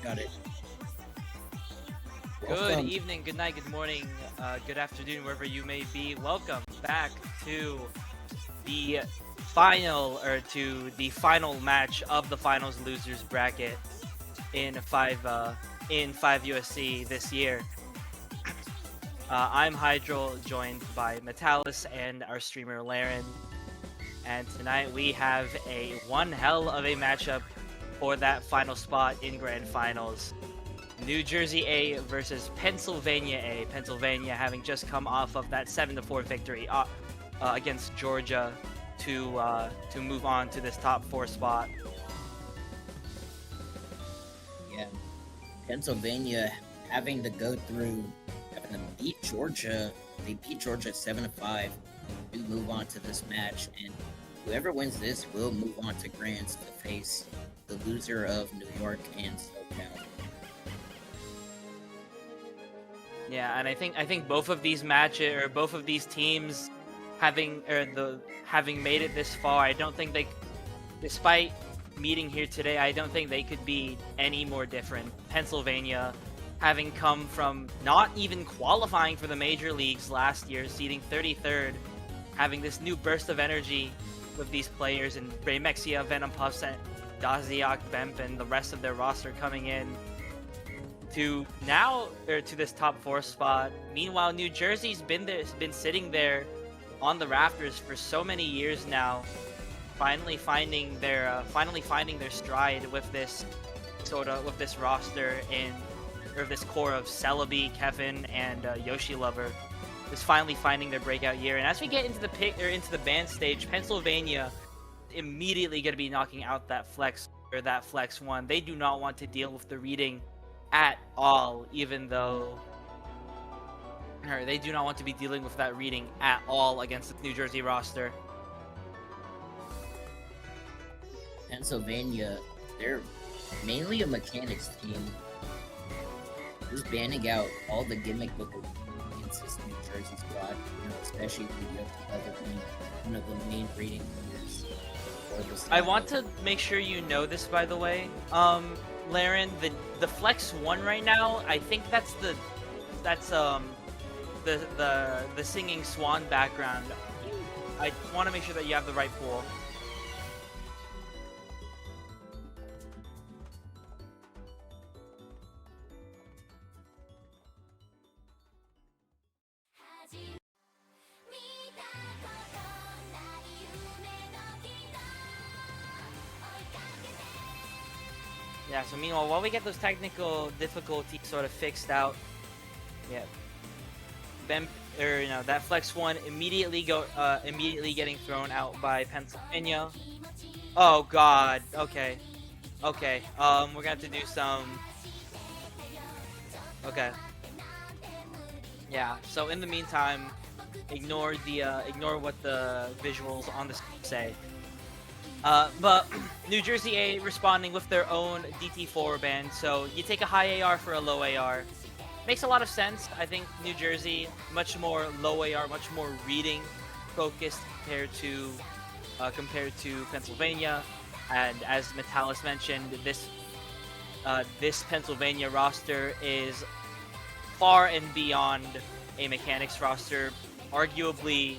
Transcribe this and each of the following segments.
Got it. Good Welcome. evening, good night, good morning, good afternoon, wherever you may be. Welcome back to the final match of the finals losers bracket in 5USC this year. I'm Hydro, joined by Metalis and our streamer Laren. And tonight we have one hell of a matchup for that final spot in Grand Finals. New Jersey A versus Pennsylvania A. Pennsylvania having just come off of that 7-4 victory against Georgia to move on to this top 4 spot. Yeah, Pennsylvania having to go through, having to beat Georgia. They beat Georgia 7-5 to move on to this match, and whoever wins this will move on to Grands to face the loser of New York and SoCal. Yeah, and I think both of these matches, or both of these teams, having made it this far, I don't think despite meeting here today, I don't think they could be any more different. Pennsylvania, having come from not even qualifying for the major leagues last year, seeding 33rd, having this new burst of energy with these players and Raymexia, Venom Puffs, and Daziak, Bemp, and the rest of their roster coming in to this top 4 spot. Meanwhile, New Jersey's been sitting there on the rafters for so many years now, finally finding their stride with this roster this core of Celebi, Kevin, and Yoshi Lover, is finally finding their breakout year. And as we get into the band stage, Pennsylvania immediately going to be knocking out that flex 1. They do not want to deal with the reading at all, they do not want to be dealing with that reading at all against the New Jersey roster. Pennsylvania, they're mainly a mechanics team, just banning out all the gimmick with the against this New Jersey squad, especially if you have to be one of the main reading players. I want to make sure you know this, by the way, Laren, the Flex 1 right now, I think that's the singing swan background. I want to make sure that you have the right pool. Yeah, so meanwhile, while we get those technical difficulties sort of fixed out, yeah, that Flex 1 immediately getting thrown out by Pennsylvania. Oh God, okay, we're gonna have to do some. Okay. Yeah. So in the meantime, ignore what the visuals on the screen say. But New Jersey A responding with their own DT4 ban, so you take a high AR for a low AR. Makes a lot of sense. I think New Jersey, much more low AR, much more reading focused compared to Pennsylvania. And as Metalis mentioned, this Pennsylvania roster is far and beyond a mechanics roster. Arguably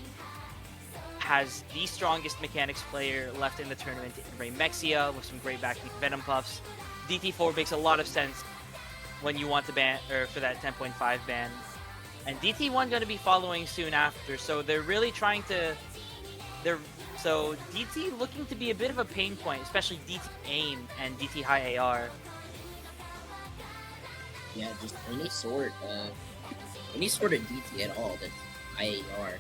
has the strongest mechanics player left in the tournament in Raymexia with some great backing Venom Puffs. DT4 makes a lot of sense when you want to ban, or for that 10.5 ban. And DT1 going to be following soon after, so they're really trying to... So DT looking to be a bit of a pain point, especially DT aim and DT high AR. Yeah, just any sort of DT at all that's high AR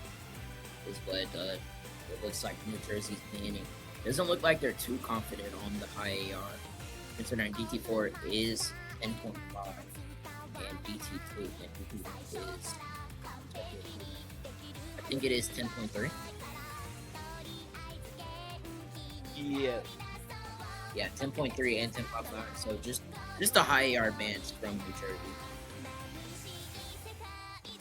is what it looks like New Jersey's banning. Doesn't look like they're too confident on the high AR, considering DT4 is 10.5 and DT2 and DT1 is think it is 10.3. Yeah. Yeah, 10.3 and 10.5. So just a high AR bands from New Jersey.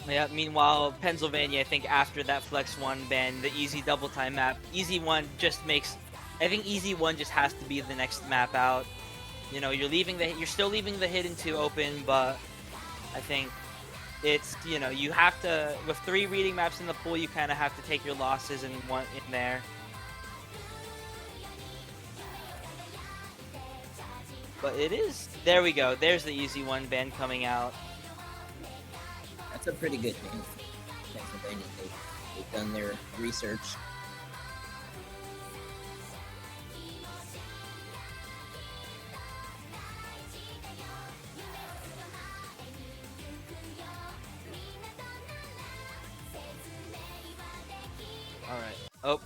Yeah, meanwhile, Pennsylvania, I think after that Flex 1 ban, the easy double time map, easy 1 just makes, I think easy 1 just has to be the next map out. You know, you're still leaving the hidden 2 open, but I think it's, you know, you have to, with 3 reading maps in the pool, you kind of have to take your losses in there. But it is, there we go, there's the easy 1 ban coming out. That's a pretty good thing. Pennsylvania, they've done their research. Alright. Oh.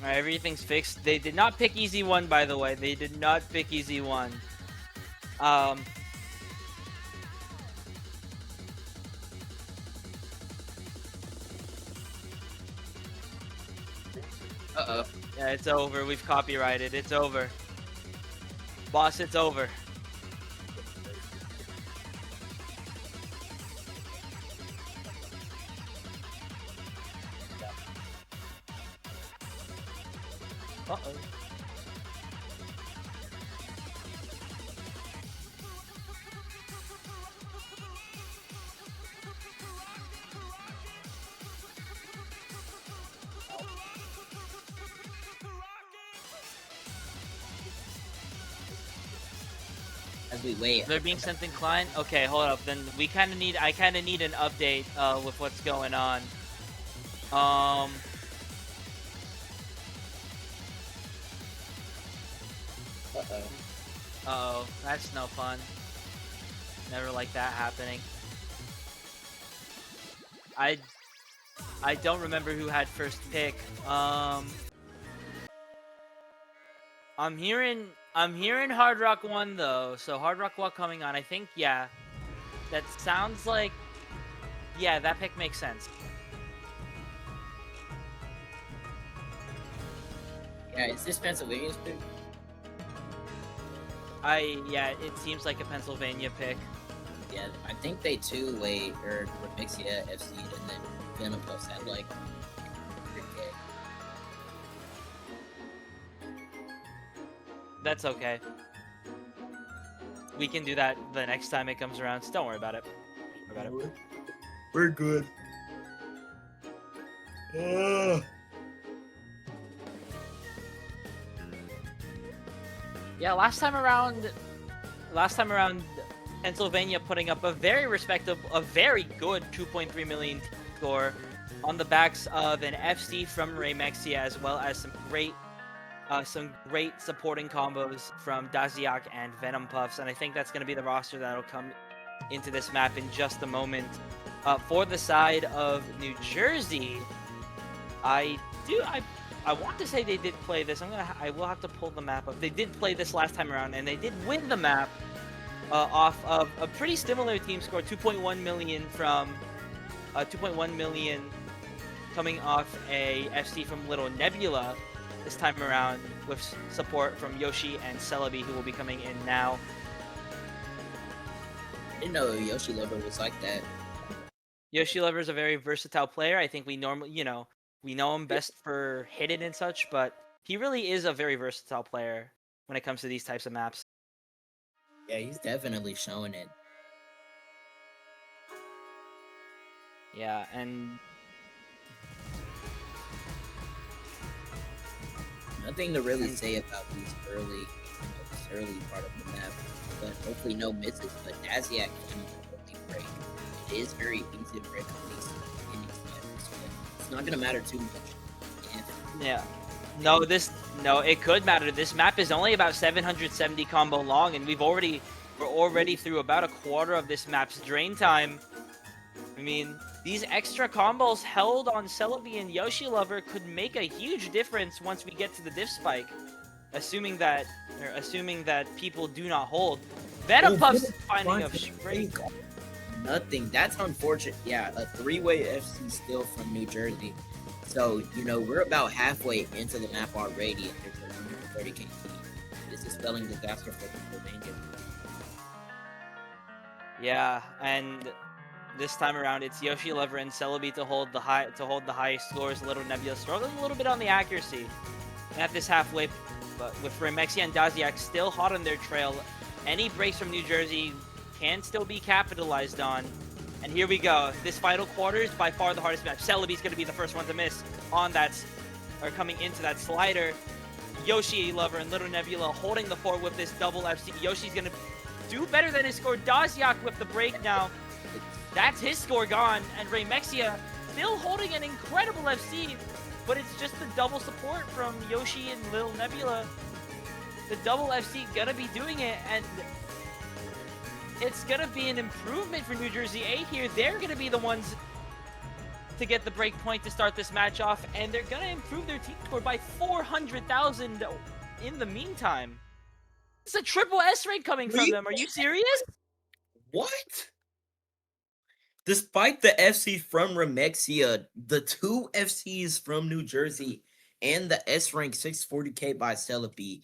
Alright, everything's fixed. They did not pick easy 1, by the way. They did not pick easy 1. Uh-oh. Yeah, it's over. We've copyrighted. It's over. Boss, it's over. Uh-oh. As we wait, They're being sent in client? Okay, hold up. Then I kind of need an update with what's going on. Uh-oh. Uh-oh. That's no fun. Never like that happening. I don't remember who had first pick. I'm hearing Hard Rock 1 though. So Hard Rock 1 coming on. I think, yeah. That sounds like, yeah, that pick makes sense. Yeah, is this Pennsylvania's pick? Yeah, it seems like a Pennsylvania pick. Yeah, I think they two-way or Remixia FC'd and then Venom Puffs had like 3K. That's okay. We can do that the next time it comes around. So don't worry about it. We're good. Yeah, last time around, Pennsylvania putting up a very good 2.3 million score on the backs of an FC from Remexia, as well as some great supporting combos from Daziak and Venom Puffs, and I think that's going to be the roster that'll come into this map in just a moment. For the side of New Jersey, I want to say they did play this. I will have to pull the map up. They did play this last time around, and they did win the map off of a pretty similar team score, 2.1 million from 2.1 million coming off a FC from Little Nebula this time around, with support from Yoshi and Celebi, who will be coming in now. I didn't know Yoshi Lover was like that. Yoshi Lover is a very versatile player. I think we normally, we know him best for hidden and such, but he really is a very versatile player when it comes to these types of maps. Yeah, he's definitely showing it. Yeah, and nothing to really say about these this early part of the map, but hopefully no misses. But Daziak can really break. It is very easy to break at least in these maps, so it's not gonna matter too much. Yeah. No, it could matter. This map is only about 770 combo long, and we're already through about a quarter of this map's drain time. I mean, these extra combos held on Celebi and Yoshi Lover could make a huge difference once we get to the diff spike. Assuming that people do not hold. Vetapuff's finding a straight. Nothing. That's unfortunate. Yeah, a three-way FC still from New Jersey. So, you know, we're about halfway into the map already, and there's a 130k lead. This is spelling disaster for Pennsylvania. Yeah, and this time around, it's Yoshi Lover and Celebi to hold the highest scores. Little Nebula struggling a little bit on the accuracy at this halfway, but with Remexia and Daziak still hot on their trail, any breaks from New Jersey can still be capitalized on. And here we go. This final quarter is by far the hardest match. Celebi's going to be the first one to miss on that, or coming into that slider. Yoshi Lover and Little Nebula holding the fort with this double FC. Yoshi's going to do better than his score. Daziak with the break now. That's his score gone. And Remexia still holding an incredible FC, but it's just the double support from Yoshi and Little Nebula. The double FC going to be doing it, and it's going to be an improvement for New Jersey A here. They're going to be the ones to get the break point to start this match off, and they're going to improve their team score by 400,000 in the meantime. It's a triple S rank coming from them. Are you serious? What? Despite the FC from Remexia, the two FCs from New Jersey, and the S rank 640k by Celebi,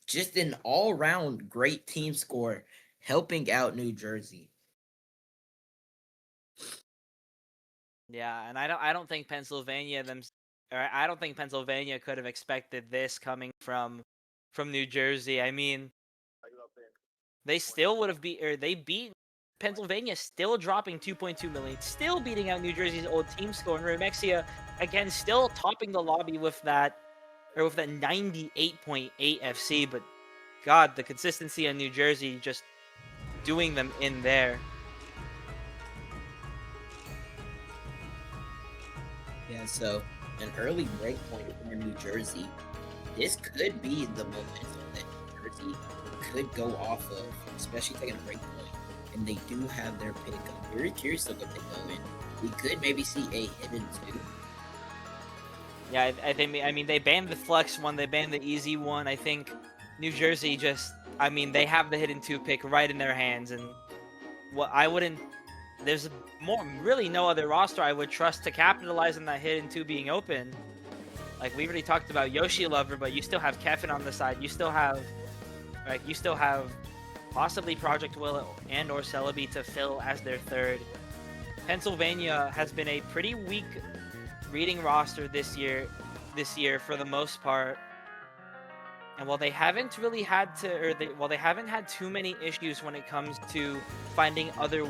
just an all-round great team score, helping out New Jersey. Yeah, and I don't think Pennsylvania could have expected this coming from New Jersey. I mean, they still would have they beat Pennsylvania, still dropping 2.2 million, still beating out New Jersey's old team score, and Remexia again still topping the lobby with that 98.8 FC. But God, the consistency on New Jersey just doing them in there. Yeah, so an early break point for New Jersey. This could be the momentum that New Jersey could go off of, especially taking a break point. And they do have their pick. I'm very curious of what they go in. We could maybe see a hidden two. Yeah, I mean, they banned the flex one, they banned the easy one. I think New Jersey they have the hidden two pick right in their hands, and there's really no other roster I would trust to capitalize on that hidden two being open. Like, we already talked about Yoshi Lover, but you still have Kevin on the side. You still have possibly Project Will and or Celebi to fill as their third. Pennsylvania has been a pretty weak reading roster this year for the most part. And while they haven't really had they haven't had too many issues when it comes to finding other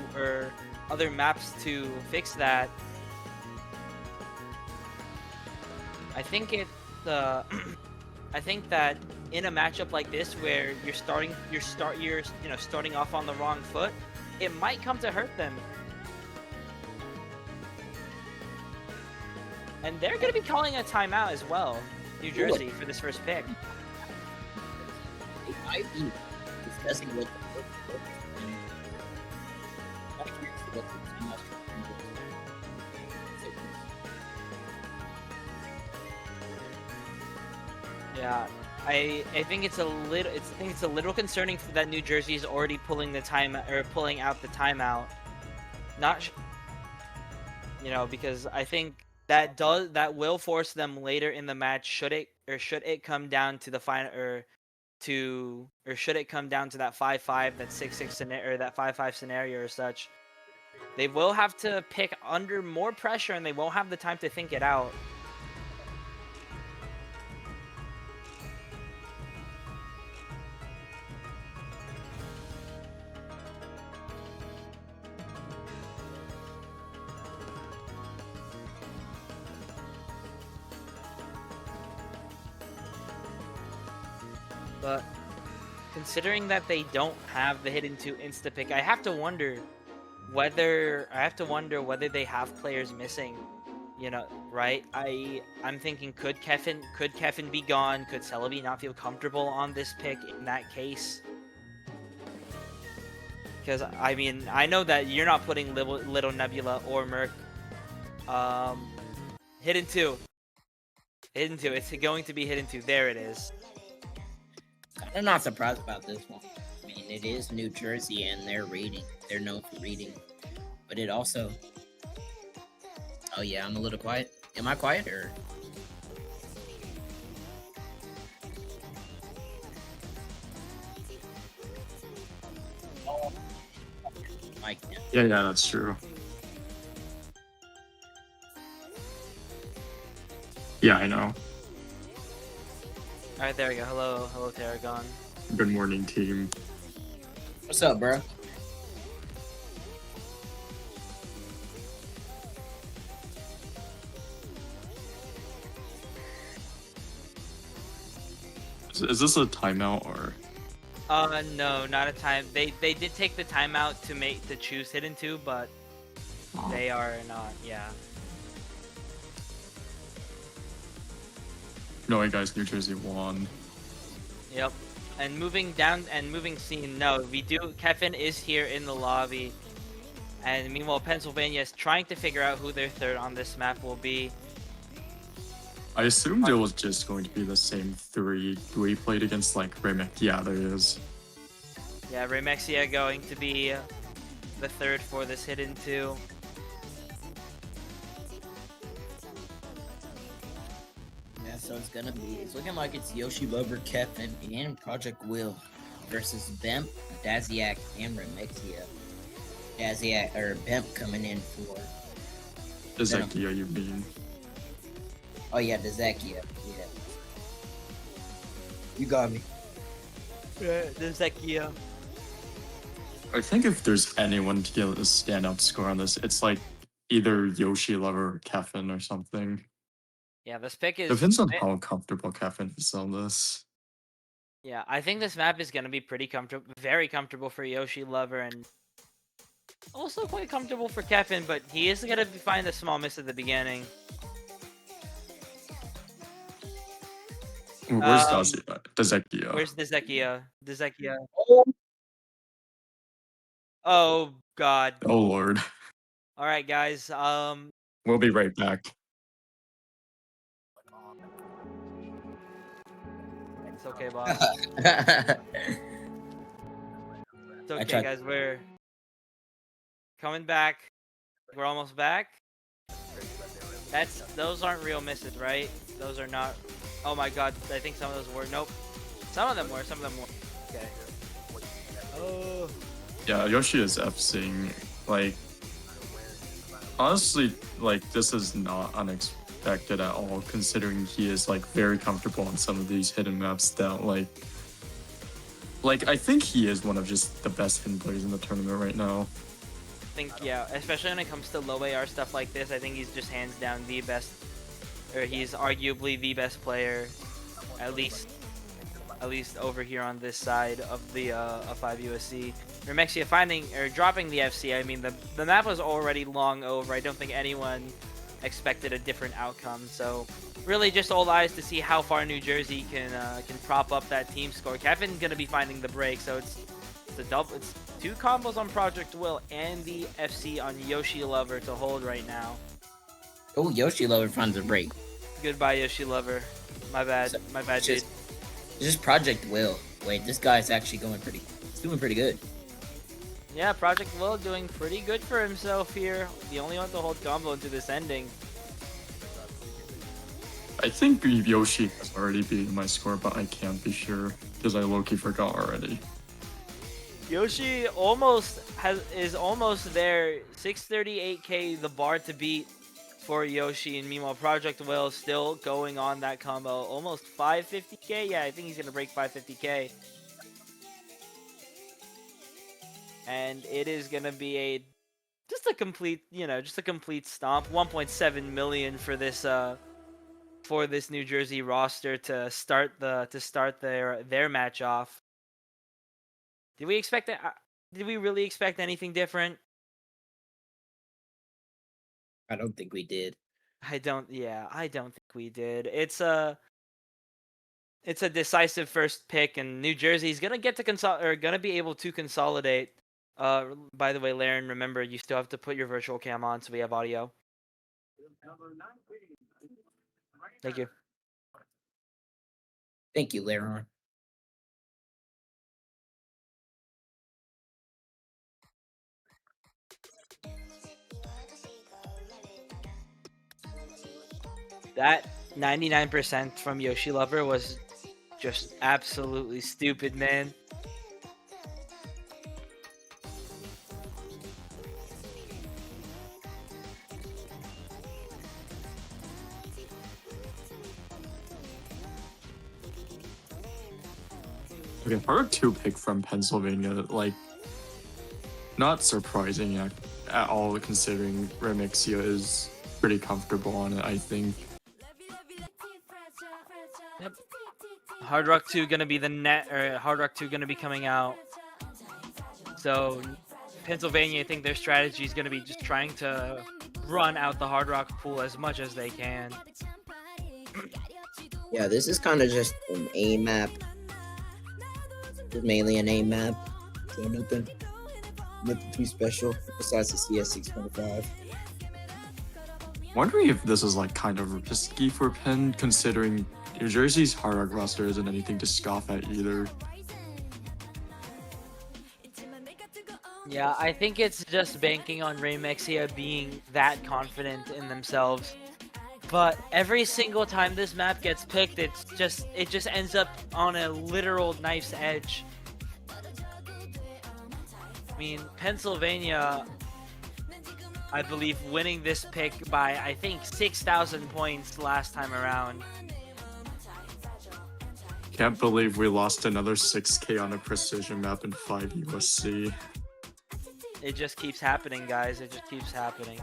maps to fix that, I think that in a matchup like this where you're starting off on the wrong foot, it might come to hurt them. And they're going to be calling a timeout as well, New Jersey, for this first pick. They might be discussing what Yeah, I think it's a little concerning that New Jersey is already pulling out the timeout. Because I think that will force them later in the match. Should it come down to the final, should it come down to that 5-5, that 6-6 scenario, or that 5-5 scenario or such, they will have to pick under more pressure, and they won't have the time to think it out. But considering that they don't have the hidden two insta pick, I have to wonder whether they have players missing. Right? I'm thinking, could Kevin be gone? Could Celebi not feel comfortable on this pick in that case? Because I mean, I know that you're not putting Little Nebula or Merc. Hidden two. It's going to be hidden two. There it is. I'm not surprised about this one. I mean, mean, it is New Jersey, and they're known for reading. But it also. Oh yeah, I'm a little quiet. Am I quiet or? Mike. Yeah, that's true. Yeah, I know. All right, there we go. Hello, Tarragon. Good morning, team. What's up, bro? Is this a timeout or? No, not a time. They did take the timeout to choose hidden two, but they are not. Yeah. No, hey guys, New Jersey won. Yep. And moving down and moving scene. No, we do. Kevin is here in the lobby, and meanwhile Pennsylvania is trying to figure out who their third on this map will be. I assumed it was just going to be the same three we played against, like Remick. Yeah, there is. Yeah, Remexia going to be the third for this hidden two. Yeah, so it's looking like it's Yoshi Lover, Kevin, and Project Will versus Bemp, Daziak, and Remexia. Bemp coming in for. Ezekiel, you mean? Oh yeah, Dazakia. Yeah. You got me. Zekia. I think if there's anyone to get a standout score on this, it's like either Yoshi Lover or Kevin or something. Yeah, this pick is. Depends on how comfortable Kevin is on this. Yeah, I think this map is gonna be pretty comfortable, very comfortable for Yoshi Lover, and also quite comfortable for Kevin. But he is gonna find a small miss at the beginning. Where's Dazekia? Where's Zekia? Oh God. Oh Lord. All right, guys. We'll be right back. It's okay, boss. It's okay, guys. We're coming back. We're almost back. Those aren't real misses, right? Those are not. Oh my God. I think some of those were. Nope. Some of them were. Okay. Oh. Yeah, Yoshi is F-Sing. Like, honestly, like, this is not unexpected at all, considering he is, like, very comfortable on some of these hidden maps that, like, I think he is one of just the best hidden players in the tournament right now. I think, yeah, especially when it comes to low AR stuff like this, I think he's just hands down the best, or he's arguably the best player, at least over here on this side of the 5USC. Remexia dropping the FC. I mean, the map was already long over. I don't think anyone expected a different outcome. So really just all eyes to see how far New Jersey can prop up that team score. Kevin gonna be finding the break, so it's two combos on Project Will and the FC on Yoshi Lover to hold right now. Oh, Yoshi Lover finds a break. Goodbye, Yoshi Lover. My bad, dude. Just Project Will. Wait, this guy's actually he's doing pretty good. Yeah, Project Will doing pretty good for himself here. The only one to hold combo into this ending. I think Yoshi has already beaten my score, but I can't be sure because I low-key forgot already. Yoshi is almost there. 638k, the bar to beat for Yoshi, and meanwhile Project Will still going on that combo. Almost 550k. Yeah, I think he's gonna break 550k. And it is gonna be just a complete stomp. 1.7 million for this New Jersey roster to start their match off. Did we expect that? Did we really expect anything different? I don't think we did. I don't think we did. It's a decisive first pick, and New Jersey's gonna be able to consolidate. By the way, Laren, remember you still have to put your virtual cam on so we have audio. Thank you. Thank you, Laren. That 99% from Yoshi Lover was just absolutely stupid, man. Okay, part 2 pick from Pennsylvania, like, not surprising at all considering Remixia is pretty comfortable on it, I think. Yep. Hard Rock 2 gonna be the net, or Hard Rock 2 gonna be coming out. So Pennsylvania, I think their strategy is gonna be just trying to run out the Hard Rock pool as much as they can. Yeah, this is kind of just an A map. It's mainly an A map. So nothing too special besides the CS625. Wondering if this is like kind of risky for Penn, considering New Jersey's Hard Rock roster isn't anything to scoff at either. Yeah, I think it's just banking on Remixia being that confident in themselves. But every single time this map gets picked, it just ends up on a literal knife's edge. I mean, Pennsylvania, I believe, winning this pick by, I think, 6,000 points last time around. Can't believe we lost another 6K on a precision map in 5USC. It just keeps happening, guys. It just keeps happening.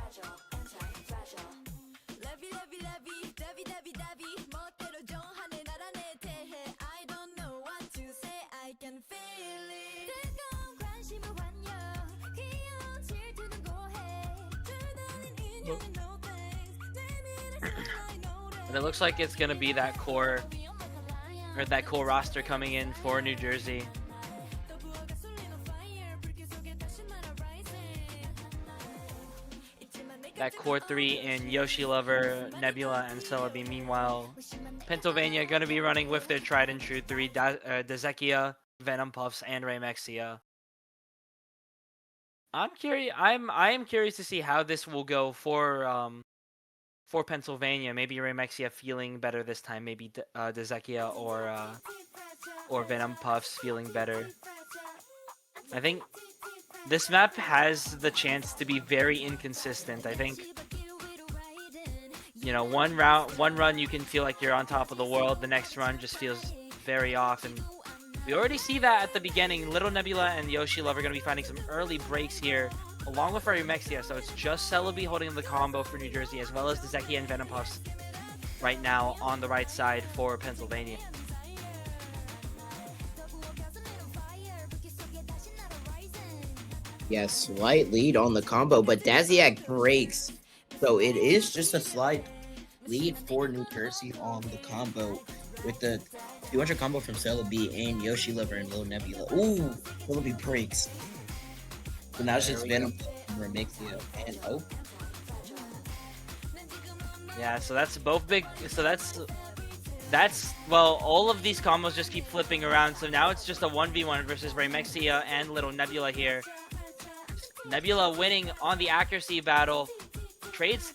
And it looks like it's gonna be that core roster coming in for New Jersey. That core 3 in Yoshi Lover, Nebula, and Celebi. Meanwhile, Pennsylvania gonna be running with their tried and true 3, Dezekia, Venom Puffs, and Remexia. I am curious to see how this will go for Pennsylvania. Maybe Remexia feeling better this time. Maybe Dezekia or Venom Puffs feeling better. I think this map has the chance to be very inconsistent. I think, you know, one run you can feel like you're on top of the world. The next run just feels very off, and we already see that at the beginning. Little Nebula and Yoshi Love are going to be finding some early breaks here, along with Remexia. So it's just Celebi holding the combo for New Jersey, as well as the Zeki and Venom Puffs right now on the right side for Pennsylvania. Yeah, slight lead on the combo, but Daziak breaks. So it is just a slight lead for New Jersey on the combo with the 200 combo from Celebi and Yoshi Lover and Lil Nebula. Ooh, Celebi breaks. So now it's just Venom and Remixia and oh. Yeah, so that's both big. So that's well, all of these combos just keep flipping around. So now it's just a 1v1 versus Remexia and Little Nebula here. Nebula winning on the accuracy battle. Trades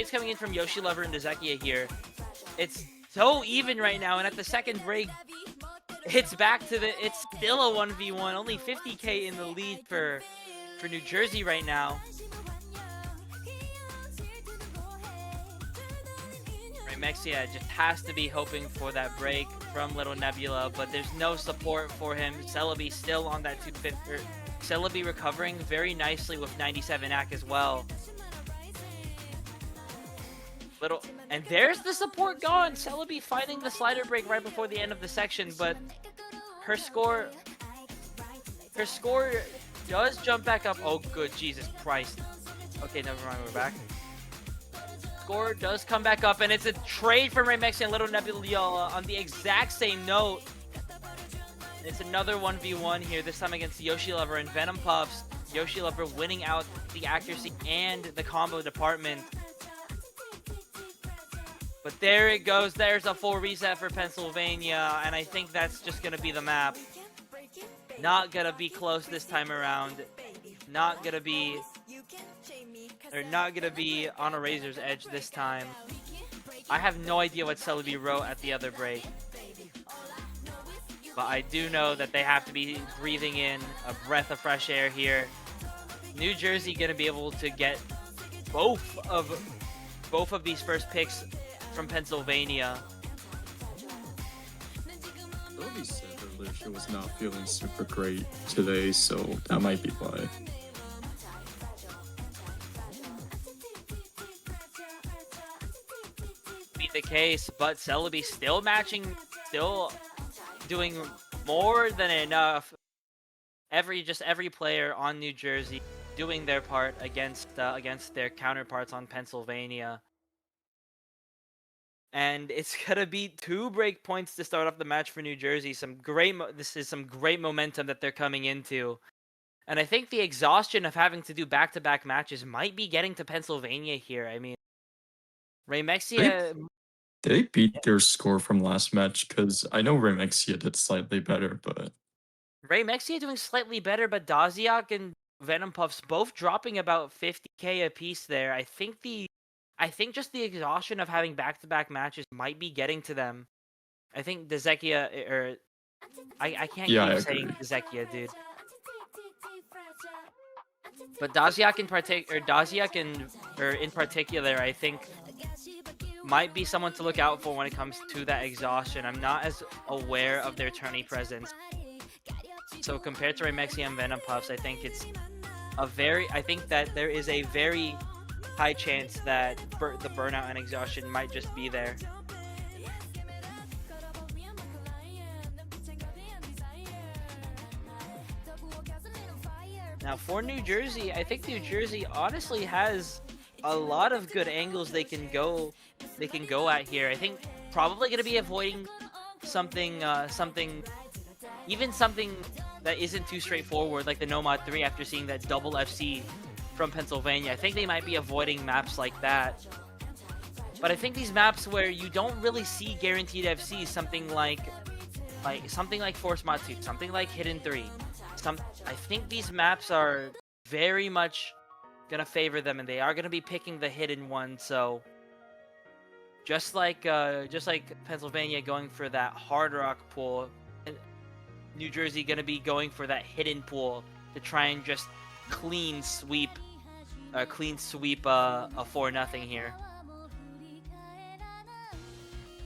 coming in from Yoshi Lover and Dezekia here. It's so even right now, and at the second break, it's still a 1v1. Only 50k in the lead for New Jersey right now. Remexia just has to be hoping for that break from Little Nebula, but there's no support for him. Celebi still on that 250. Celebi recovering very nicely with 97 AC as well. And there's the support gone. Celebi finding the slider break right before the end of the section, but her score does jump back up. Oh, good Jesus Christ. Okay, never mind, we're back. Score does come back up, and it's a trade from Remexia and Little Nebula on the exact same note. It's another 1v1 here, this time against Yoshi Lover and Venom Puffs. Yoshi Lover winning out the accuracy and the combo department. But there it goes. There's a full reset for Pennsylvania, and I think that's just going to be the map. Not going to be close this time around. Not going to be on a razor's edge this time. I have no idea what Celebi wrote at the other break. But I do know that they have to be breathing in a breath of fresh air here. New Jersey gonna be able to get both of these first picks from Pennsylvania. Celebi said earlier she was not feeling super great today, so that might be why. Be the case, but Celebi still still doing more than enough. Every player on New Jersey doing their part against their counterparts on Pennsylvania. And it's gonna be 2 break points to start off the match for New Jersey. This is some great momentum that they're coming into. And I think the exhaustion of having to do back-to-back matches might be getting to Pennsylvania here. I mean, Raymexia... Did they beat their score from last match? Because I know Remexia did slightly better, but... Raymexia doing slightly better, but Daziak and Venom Puffs both dropping about 50k apiece there. I think just the exhaustion of having back-to-back matches might be getting to them. I think Dezekia, or... I can't keep saying Dezekia, dude. But Daziak in particular, I think might be someone to look out for when it comes to that exhaustion. I'm not as aware of their tourney presence. So compared to Remexia and Venom Puffs, I think that there is a very high chance that the burnout and exhaustion might just be there. Now for New Jersey, I think New Jersey honestly has a lot of good angles they can go at here. I think probably going to be avoiding something that isn't too straightforward, like the Nomad 3 after seeing that double FC from Pennsylvania. I think they might be avoiding maps like that. But I think these maps where you don't really see guaranteed FC, something like Force Matsu, something like Hidden 3, I think these maps are very much gonna favor them, and they are gonna be picking the hidden one. So just like Pennsylvania going for that Hard Rock pool, New Jersey gonna be going for that hidden pool to try and just clean sweep a 4-0 here.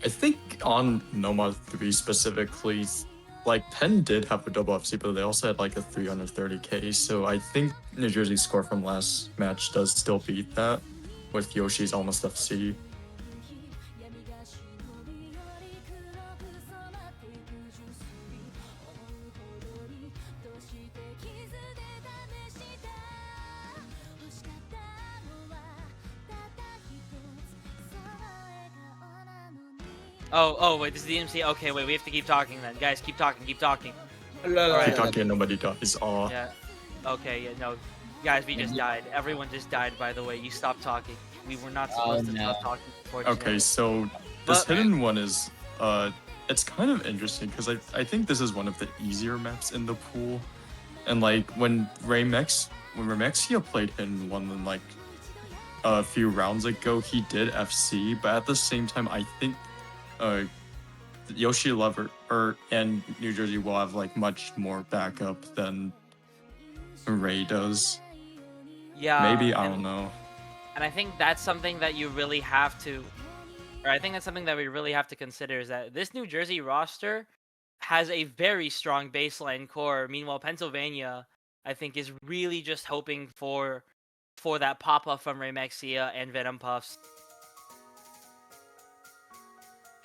I think on Nomad 3 specifically, like Penn did have a double FC, but they also had like a 330k. So I think New Jersey's score from last match does still beat that with Yoshi's almost FC. Oh, wait, this is the MC? Okay, wait, we have to keep talking then. Guys, keep talking. Keep talking and nobody dies. Aw. Yeah. Okay, yeah, no. Guys, we just died. Everyone just died, by the way. You stopped talking. We were not supposed to stop talking, unfortunately. Okay, so this hidden one is, it's kind of interesting because I think this is one of the easier maps in the pool. And like when Remexia played hidden one like a few rounds ago, he did FC, but at the same time, I think Yoshi Lover and New Jersey will have like much more backup than Ray does. Yeah, maybe, I don't know. And I think that's something that you really have to, or I think that's something that we really have to consider, is that this New Jersey roster has a very strong baseline core. Meanwhile, Pennsylvania, I think, is really just hoping for that pop-up from Remexia and Venom Puffs.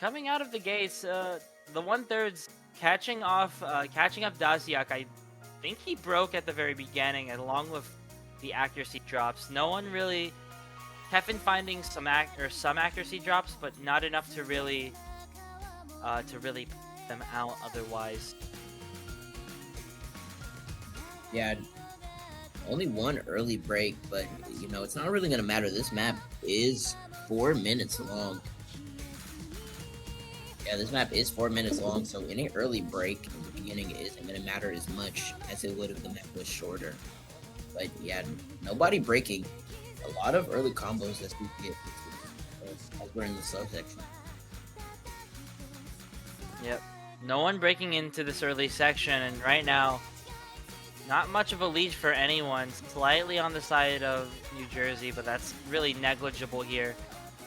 Coming out of the gates, the 1/3's catching up Daziak. I think he broke at the very beginning, along with the accuracy drops. No one really... Kevin finding some accuracy drops, but not enough to really put them out otherwise. Yeah, only one early break, but you know, it's not really gonna matter. This map is 4 minutes long. Yeah, this map is 4 minutes long, so any early break in the beginning isn't gonna matter as much as it would if the map was shorter. But yeah, nobody breaking. A lot of early combos that we get. we're in the subsection. Yep. No one breaking into this early section, and right now, not much of a lead for anyone. Slightly on the side of New Jersey, but that's really negligible here.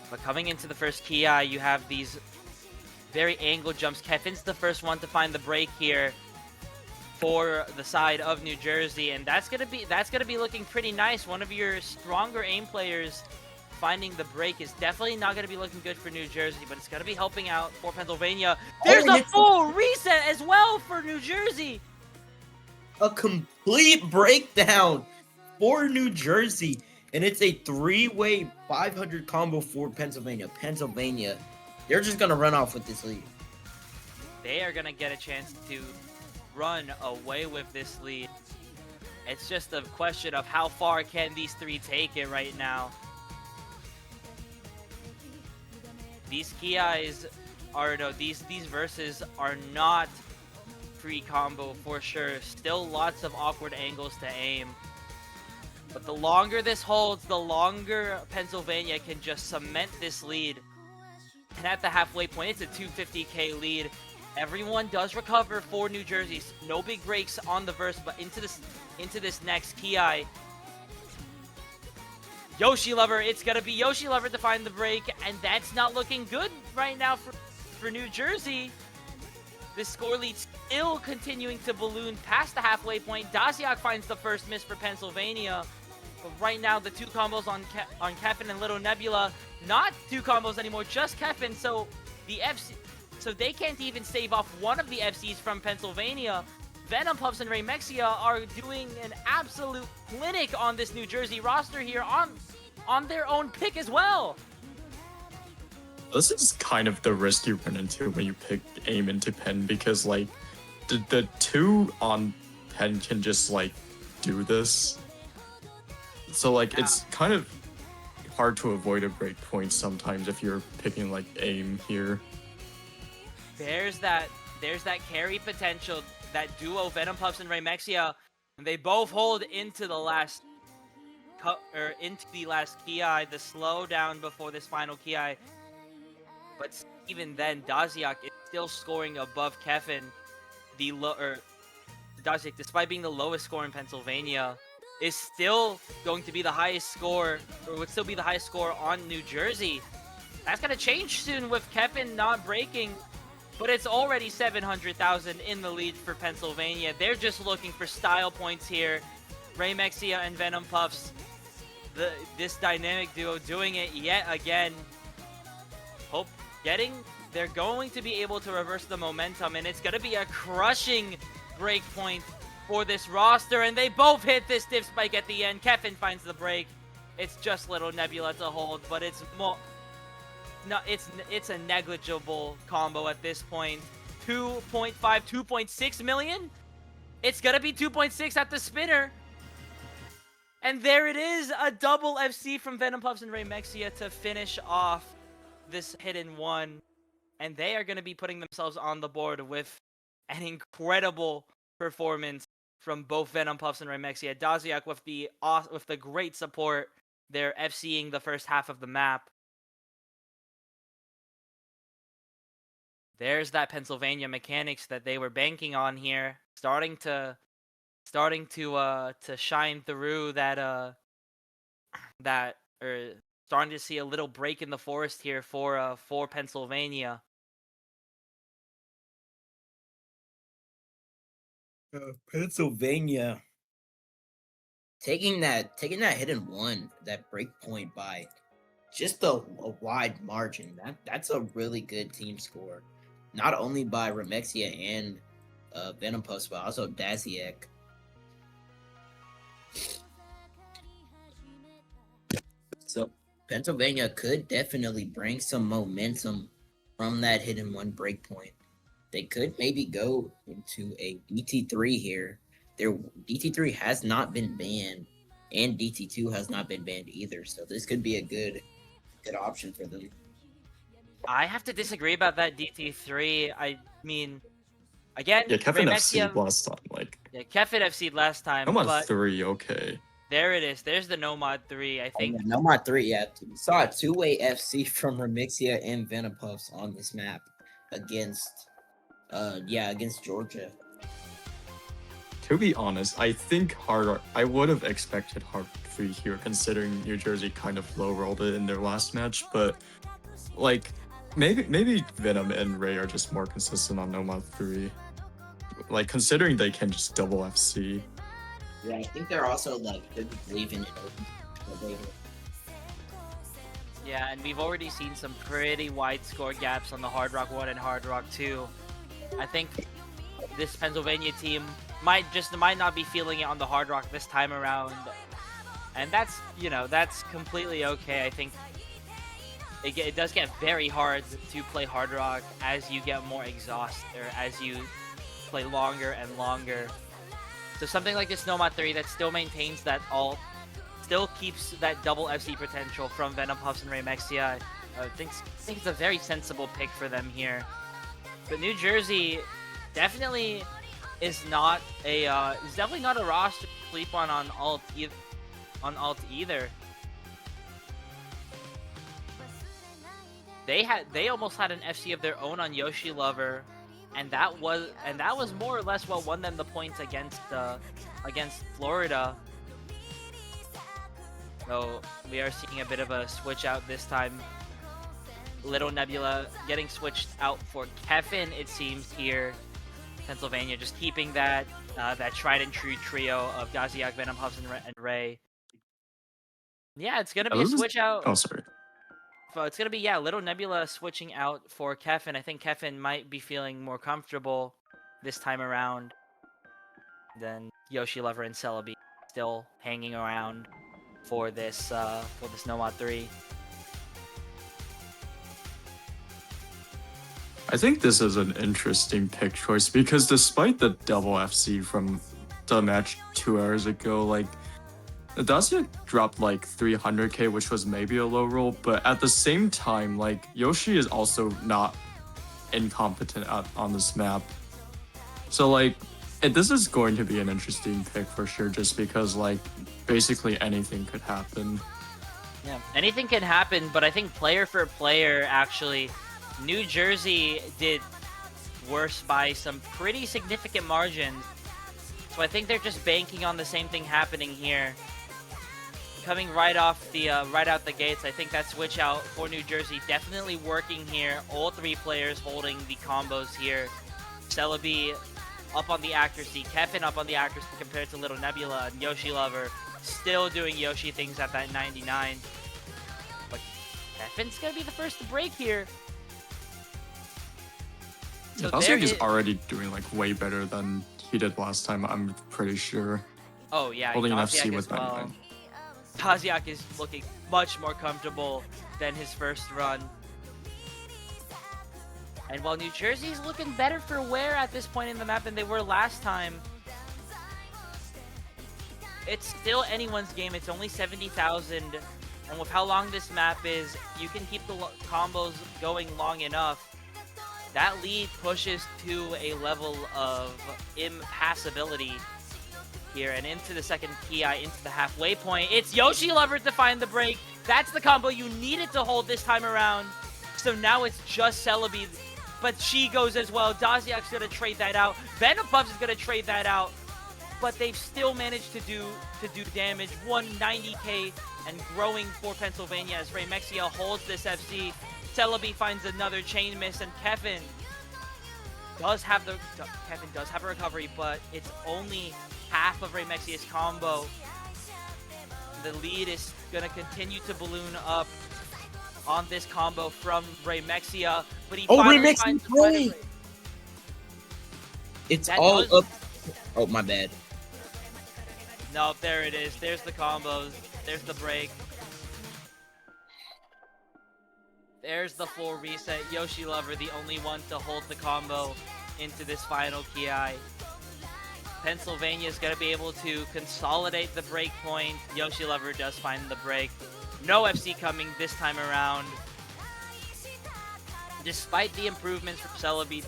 But coming into the first Ki, you have these very angled jumps. Kevin's the first one to find the break here for the side of New Jersey, and that's gonna be looking pretty nice. One of your stronger aim players finding the break is definitely not gonna be looking good for New Jersey, but it's gonna be helping out for Pennsylvania. There's a full reset as well for New Jersey. A complete breakdown for New Jersey, and it's a three-way 500 combo for Pennsylvania. Pennsylvania, they're just gonna run off with this lead. They are gonna get a chance to run away with this lead. It's just a question of how far can these three take it right now. These Ki's are these verses are not free combo for sure. Still lots of awkward angles to aim. But the longer this holds, the longer Pennsylvania can just cement this lead. And at the halfway point, it's a 250k lead. Everyone does recover for New Jersey. No big breaks on the verse, but into this next Ki. Yoshi Lover, it's gonna be Yoshi Lover to find the break, and that's not looking good right now for New Jersey. This score lead still continuing to balloon past the halfway point. Daziak finds the first miss for Pennsylvania. But right now, the two combos on Kevin and Little Nebula, not two combos anymore, just Kevin. So they can't even save off one of the FCs from Pennsylvania. Venom Puffs and Raymexia are doing an absolute clinic on this New Jersey roster here on their own pick as well. This is kind of the risk you run into when you pick aim into Pen, because like the two on Pen can just like do this. So like it's kind of hard to avoid a breakpoint sometimes if you're picking like aim here. There's that carry potential, that duo Venom Puffs and Raymexia, and they both hold into the last Ki, the slowdown before this final Ki. But even then, Daziak is still scoring above Kevin. Daziak, despite being the lowest score in Pennsylvania, is still going to be the highest score, or would still be the highest score on New Jersey. That's gonna change soon with Kevin not breaking, but it's already 700,000 in the lead for Pennsylvania. They're just looking for style points here. Raymexia and Venom Puffs, this dynamic duo doing it yet again. They're going to be able to reverse the momentum, and it's gonna be a crushing break point for this roster, and they both hit this div spike at the end. Kevin finds the break. It's just Little Nebula to hold, but it's a negligible combo at this point. 2.5, 2.6 million? It's gonna be 2.6 at the spinner. And there it is, a double FC from Venom Puffs and Raymexia to finish off this hidden one. And they are gonna be putting themselves on the board with an incredible performance from both Venom Puffs and Raymexia. Daziak with the great support. They're FCing the first half of the map. There's that Pennsylvania mechanics that they were banking on here, starting to shine through starting to see a little break in the forest here for Pennsylvania. Pennsylvania taking that hidden one, that break point by just a wide margin. That's a really good team score, not only by Remexia and Venom Puffs, but also Daziak. So Pennsylvania could definitely bring some momentum from that hidden one breakpoint. They could maybe go into a DT3 here. Their DT3 has not been banned, and DT2 has not been banned either. So this could be a good option for them. I have to disagree about that DT3. I mean, again, Yeah, Kevin Raymexia, FC last time, like. Yeah, Kevin FC'd last time. I'm on but 3, okay. There it is. There's the Nomad 3. I think. Nomad 3, yeah. We saw a two-way FC from Remixia and Venopuffs on this map against against Georgia. To be honest, I think I would have expected Hard 3 here, considering New Jersey kind of low rolled it in their last match. But like, maybe Venom and Ray are just more consistent on Nomad 3. Like, considering they can just double FC. Yeah, I think they're also like didn't believe in it. Yeah, and we've already seen some pretty wide score gaps on the Hard Rock 1 and Hard Rock 2. I think this Pennsylvania team might not be feeling it on the Hard Rock this time around. And that's, that's completely okay. I think it does get very hard to play Hard Rock as you get more exhausted, or as you play longer and longer. So something like this Nomad 3 that still maintains that ult, still keeps that double FC potential from Venopuffs and Raymexia. I think it's a very sensible pick for them here. But New Jersey definitely is definitely not a roster to sleep on ult either. They almost had an FC of their own on Yoshi Lover, and that was more or less what won them the points against Florida. So we are seeing a bit of a switch out this time. Little Nebula getting switched out for Kevin, it seems here. Pennsylvania just keeping that tried and true trio of Daziak, Venopuffs, and Ray. Yeah, it's gonna be a switch out. Oh, sorry. So it's gonna be Little Nebula switching out for Kevin. I think Kevin might be feeling more comfortable this time around than Yoshi Lover and Celebi still hanging around for this Nomad 3. I think this is an interesting pick choice because despite the double FC from the match 2 hours ago, like, Dacia dropped like 300k, which was maybe a low roll, but at the same time, like, Yoshi is also not incompetent on this map. So, like, this is going to be an interesting pick for sure, just because, like, basically anything could happen. Yeah, anything can happen, but I think player for player, actually, New Jersey did worse by some pretty significant margins. So I think they're just banking on the same thing happening here. Coming right out the gates, I think that switch out for New Jersey definitely working here. All three players holding the combos here. Celebi up on the accuracy, Kevin up on the accuracy compared to Little Nebula, and Yoshi Lover still doing Yoshi things at that 99. But Kevin's gonna be the first to break here. So Daziak is already doing like way better than he did last time, I'm pretty sure. Oh yeah, holding an Daziak FC with 99. Daziak is looking much more comfortable than his first run. And while New Jersey is looking better for wear at this point in the map than they were last time, it's still anyone's game. It's only 70,000, and with how long this map is, you can keep the combos going long enough. That lead pushes to a level of impassability here, and into the second PI, into the halfway point. It's Yoshi Lover to find the break. That's the combo you needed to hold this time around. So now it's just Celebi, but she goes as well. Daziak's gonna trade that out. Venopuffs is gonna trade that out, but they've still managed to do damage. 190k and growing for Pennsylvania as Raymexia holds this FC. Celebi finds another chain miss, and Kevin does have a recovery, but it's only half of Raymexia's combo. The lead is gonna continue to balloon up on this combo from Raymexia, but he finally finds the play. It's all up. Oh, my bad. No, there it is. There's the combos. There's the break. There's the full reset. Yoshi Lover, the only one to hold the combo into this final KI. Pennsylvania is going to be able to consolidate the break point. Yoshi Lover does find the break. No FC coming this time around. Despite the improvements from Celebi,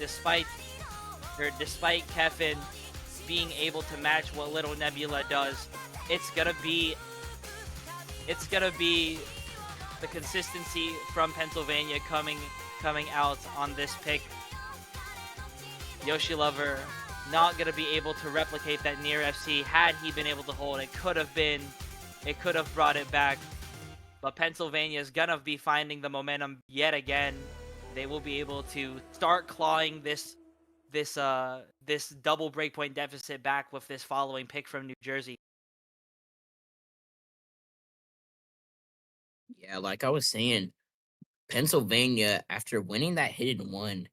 despite Kevin being able to match what Little Nebula does, it's gonna be the consistency from Pennsylvania coming out on this pick. Yoshi Lover not gonna be able to replicate that near FC. Had he been able to hold, it could have brought it back. But Pennsylvania is gonna be finding the momentum yet again. They will be able to start clawing this double breakpoint deficit back with this following pick from New Jersey. Yeah, like I was saying, Pennsylvania, after winning that hidden one,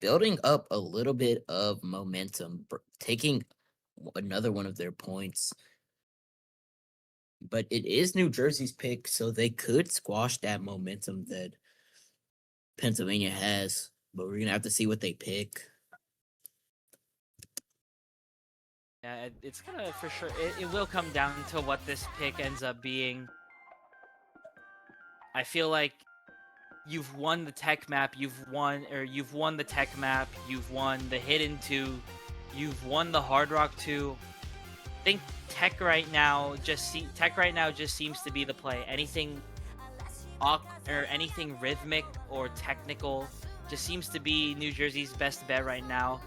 building up a little bit of momentum, taking another one of their points. But it is New Jersey's pick, so they could squash that momentum that Pennsylvania has. But we're gonna have to see what they pick. Yeah, it's gonna for sure. It will come down to what this pick ends up being. I feel like you've won the tech map, you've won the tech map, you've won the hidden 2, you've won the hard rock 2. I think tech right now just seems to be the play. Anything anything rhythmic or technical just seems to be New Jersey's best bet right now.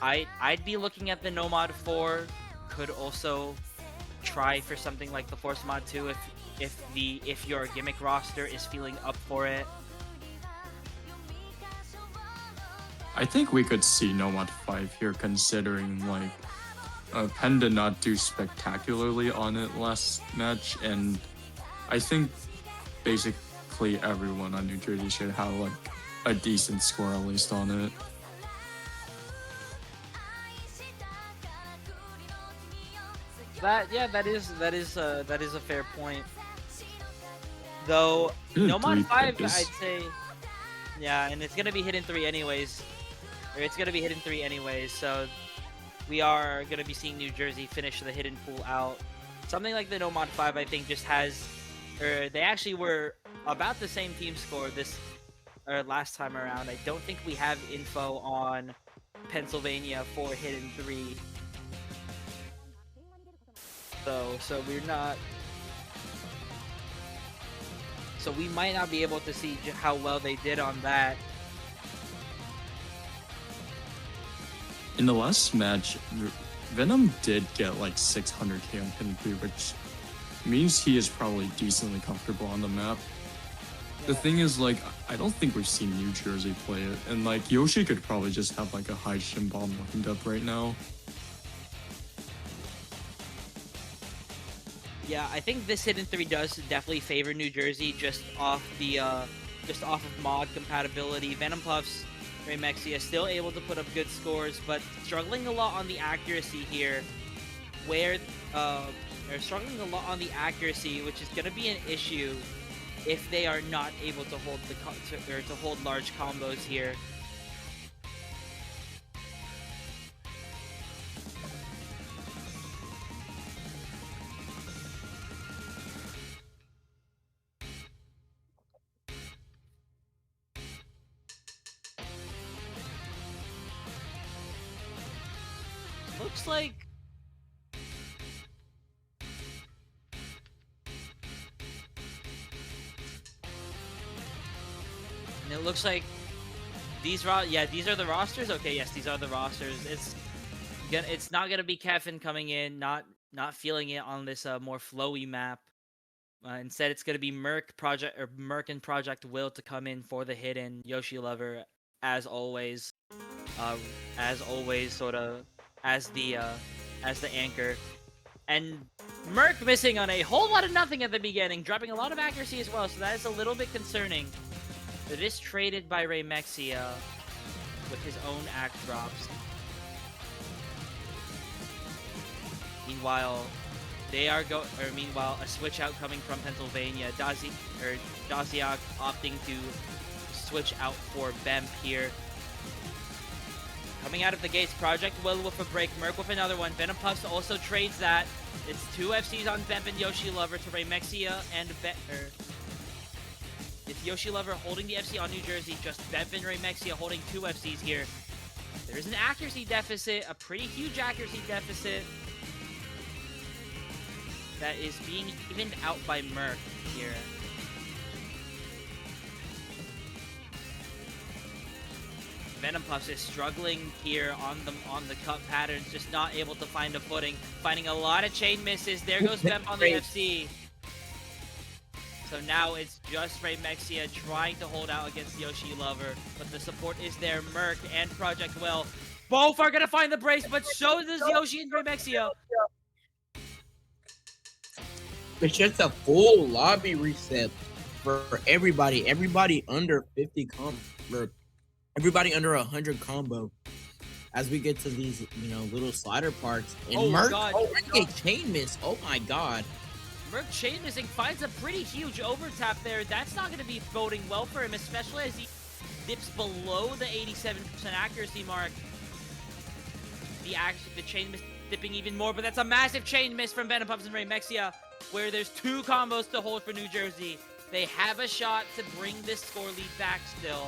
I'd be looking at the No Mod 4. Could also try for something like the Force Mod 2 if your gimmick roster is feeling up for it. I think we could see Nomad 5 here, considering like Penn did not do spectacularly on it last match, and I think basically everyone on New Jersey should have like a decent score at least on it. That is a fair point. Though No Mod 5, I'd say, yeah, and it's gonna be hidden 3 anyways, so we are gonna be seeing New Jersey finish the hidden pool out. Something like the No Mod 5, I think, just has, they actually were about the same team score last time around. I don't think we have info on Pennsylvania for hidden 3. So we're not. So we might not be able to see how well they did on that. In the last match, Venom did get like 600k on hidden 3, which means he is probably decently comfortable on the map. The thing is, like, I don't think we've seen New Jersey play it, and like Yoshi could probably just have like a high shin bomb lined up right now. Yeah, I think this hidden 3 does definitely favor New Jersey just off of mod compatibility. Venom Puffs, Raymexia still able to put up good scores, but struggling a lot on the accuracy here. They're struggling a lot on the accuracy, which is going to be an issue if they are not able to hold to hold large combos here. Looks like and it looks like these are the rosters. Okay, yes, these are the rosters. It's not gonna be Kevin coming in, not feeling it on this more flowy map. Instead, it's gonna be Merc and Project Will to come in for the hidden. Yoshi Lover, as always, sort of as the anchor, and Merc missing on a whole lot of nothing at the beginning, dropping a lot of accuracy as well. So that is a little bit concerning. It is traded by Raymexia with his own act drops. Meanwhile, a switch out coming from Pennsylvania. Daziak opting to switch out for Bemp here. Coming out of the gates, Project Will with a break, Merc with another one. Venom Puffs also trades that. It's 2 FCs on Bemp and Yoshi Lover to Raymexia and it's Yoshi Lover holding the FC on New Jersey, just Bemp and Raymexia holding 2 FCs here. There's an accuracy deficit, a pretty huge accuracy deficit. that is being evened out by Merc here. Venom Puffs is struggling here on the cut patterns, just not able to find a footing, finding a lot of chain misses. There goes Bemp on the FC. So now it's just Raymexia trying to hold out against Yoshi Lover, but the support is there. Merc and Project Will both are gonna find the brace, but so does Yoshi and Raymexia. It's just a full lobby reset for everybody. Everybody under 50 combo, everybody under 100 combo. As we get to these, little slider parts, and Oh Merc, God. a chain miss. Oh my God. Merc chain missing finds a pretty huge overtap there. That's not going to be boding well for him, especially as he dips below the 87% accuracy mark. The chain miss dipping even more, but that's a massive chain miss from Venom Puffs and Raymexia, where there's 2 combos to hold for New Jersey. They have a shot to bring this score lead back still.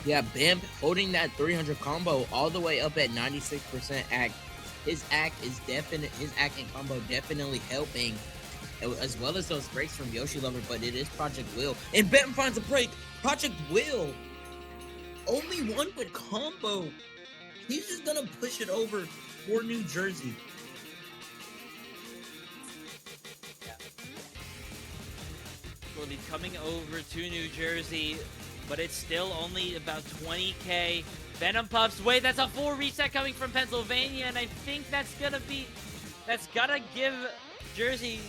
Yeah, Bam holding that 300 combo all the way up at 96% act. His act and combo definitely helping, as well as those breaks from Yoshi Lover, but it is Project Will. And Bam finds a break. Project Will, only one with combo. He's just gonna push it over for New Jersey. Will be coming over to New Jersey, but it's still only about 20k. Venom Puffs, wait, that's a full reset coming from Pennsylvania, and I think that's gonna give Jersey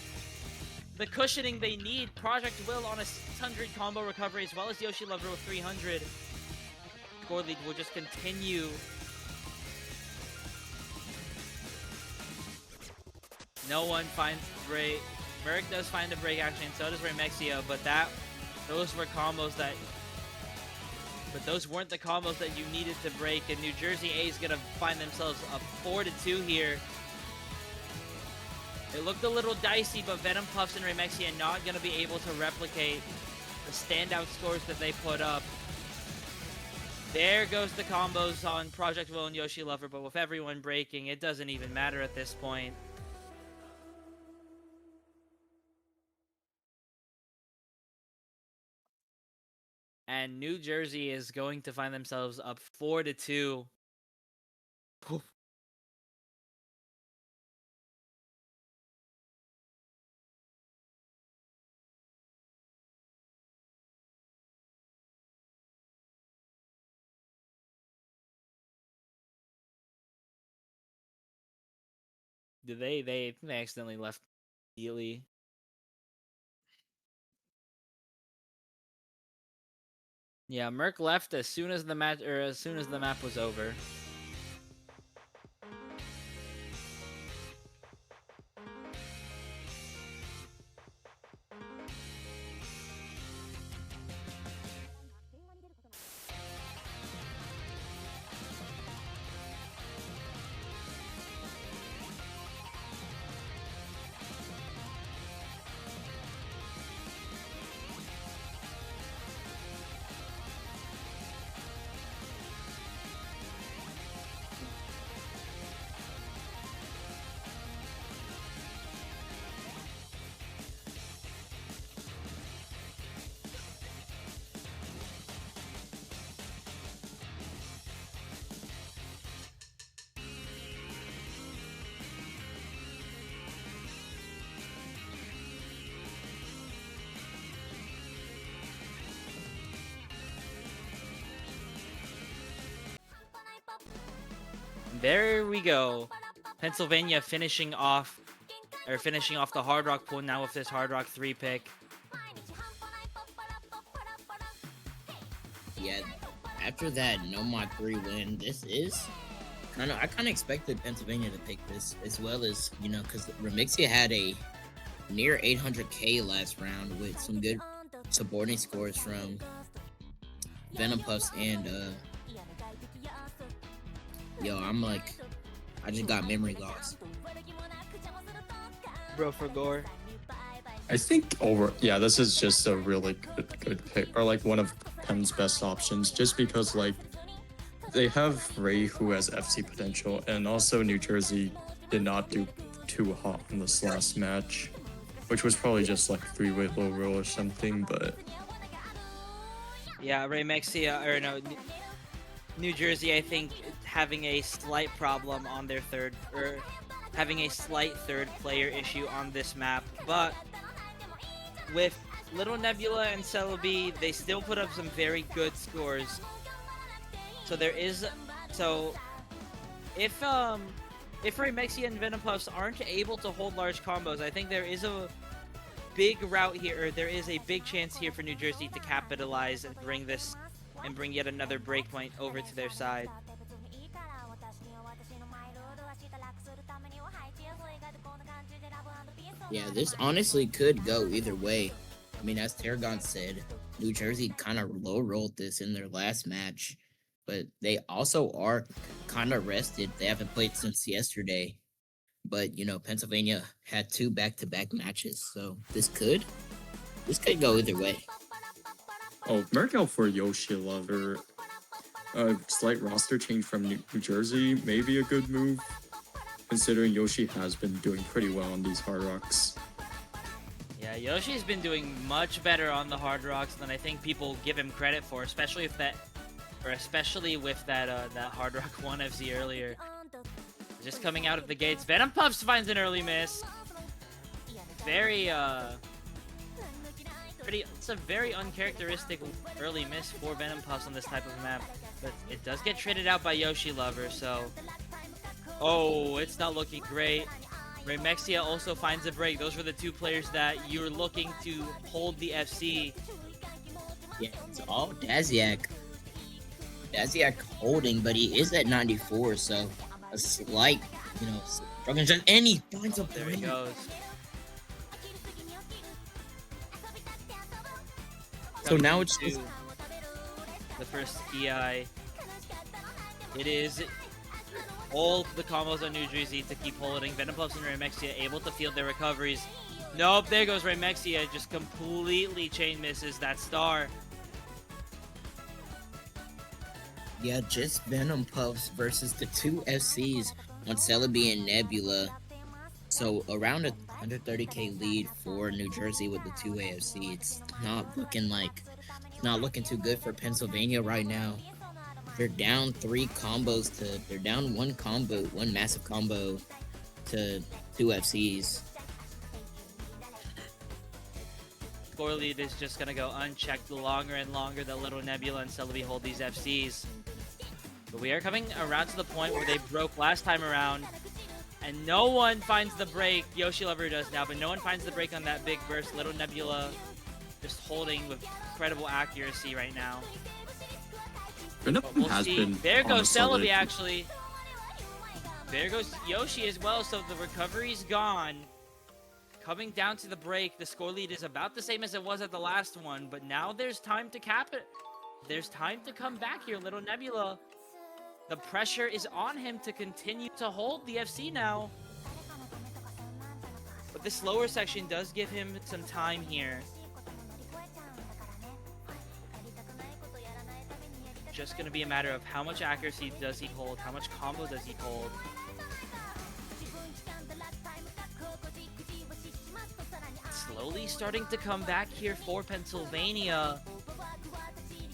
the cushioning they need. Project Will on a 600 combo recovery, as well as Yoshi Lover with 300. Score lead will just continue. No one finds the break. Merc does find a break actually, and so does Raymexia, but those were combos that, but those weren't the combos that you needed to break, and New Jersey A is gonna find themselves up 4-2 here. It looked a little dicey, but Venom Puffs and Raymexia not gonna be able to replicate the standout scores that they put up. There goes the combos on Project Will and Yoshi Lover, but with everyone breaking, it doesn't even matter at this point. And New Jersey is going to find themselves up 4-2. Did they accidentally left Ely? Yeah, Merc left as soon as the map was over. There we go. Pennsylvania finishing off the Hard Rock pool now with this Hard Rock 3 pick. Yeah, after that No Mod 3 win, this is I kind of expected Pennsylvania to pick this, as well as, because Remixia had a near 800k last round with some good supporting scores from Venom Puffs and I just got memory loss. Bro, for Gore. I think this is just a really good pick, or like one of Penn's best options, just because like they have Ray, who has FC potential, and also New Jersey did not do too hot in this last match, which was probably just like three-way low roll or something. But Yeah, Remexia, or no, New Jersey, I think, having a slight problem on their third, or having a slight third player issue on this map. But with Little Nebula and Celebi, they still put up some very good scores. So there is, so if Remexia and Venom Puffs aren't able to hold large combos, I think there is a big route here, or there is a big chance here for New Jersey to capitalize and bring yet another breakpoint over to their side. Yeah, this honestly could go either way. I mean, as Tarragon said, New Jersey kind of low rolled this in their last match, but they also are kind of rested. They haven't played since yesterday. But you know, Pennsylvania had 2 back-to-back matches, so this could go either way. oh, mark out for Yoshi Lover. A slight roster change from New Jersey may be a good move, considering Yoshi has been doing pretty well on these Hard Rocks. Yeah, Yoshi's been doing much better on the Hard Rocks than I think people give him credit for, especially with that Hard Rock 1 FC earlier. Just coming out of the gates, Venom Puffs finds an early miss. It's a very uncharacteristic early miss for Venom Puffs on this type of map, but it does get traded out by Yoshi Lover, so... Oh, it's not looking great. Remexia also finds a break. Those were the 2 players that you're looking to hold the FC. Yeah, it's all Daziak. Daziak holding, but he is at 94, so a slight, struggling shot, and he finds a There he break. goes. So now it's to the first EI. It is all the combos on New Jersey to keep holding. Venom Puffs and Remexia able to field their recoveries. Nope, there goes Remexia, just completely chain misses that star. Yeah, just Venom Puffs versus the 2 FCs on Celebi and Nebula. So around a 130k lead for New Jersey with the 2 AFC. It's not looking too good for Pennsylvania right now. They're down 3 combos they're down 1 massive combo to 2 FCs. Score lead is just gonna go unchecked the longer and longer that Little Nebula and Celebi hold these FCs. But we are coming around to the point where they broke last time around, and no one finds the break. Yoshi Lover does now, but no one finds the break on that big burst. Little Nebula just holding with incredible accuracy right now. But we'll see. There goes Celebi, actually. There goes Yoshi as well, so the recovery's gone. Coming down to the break, the score lead is about the same as it was at the last one, but now there's time to cap it. There's time to come back here, Little Nebula. The pressure is on him to continue to hold the FC now. But this lower section does give him some time here. Just going to be a matter of how much accuracy does he hold, how much combo does he hold. Slowly starting to come back here for Pennsylvania.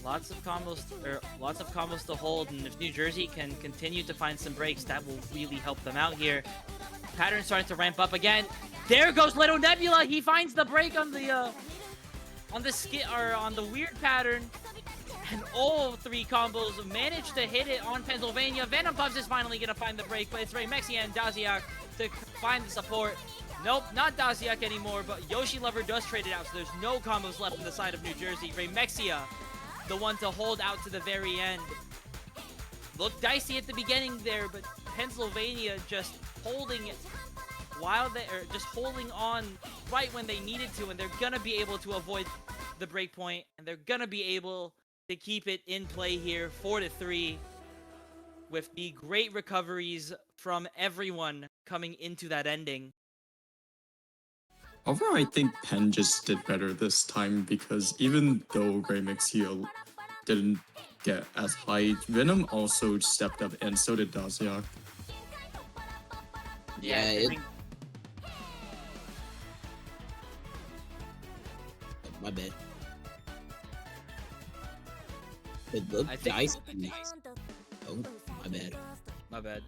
Lots of combos to hold, and if New Jersey can continue to find some breaks, that will really help them out here. Pattern starting to ramp up again. There goes Little Nebula. He finds the break on the weird pattern, and all 3 combos manage to hit it on Pennsylvania. Venom Puffs is finally gonna find the break, but it's Remexia and Daziak to find the support. Nope, not Daziak anymore, but Yoshi Lover does trade it out, so there's no combos left on the side of New Jersey. Remexia, the one to hold out to the very end. Looked dicey at the beginning there, but Pennsylvania just holding it just holding on right when they needed to, and they're gonna be able to avoid the break point, and they're gonna be able to keep it in play here, 4-3, with the great recoveries from everyone coming into that ending. Overall, I think Penn just did better this time, because even though Remexia didn't get as high. Venom also stepped up, and so did Daziak. Yeah, I think my bad. It looked I think- dicey. Oh, my bad. my bad.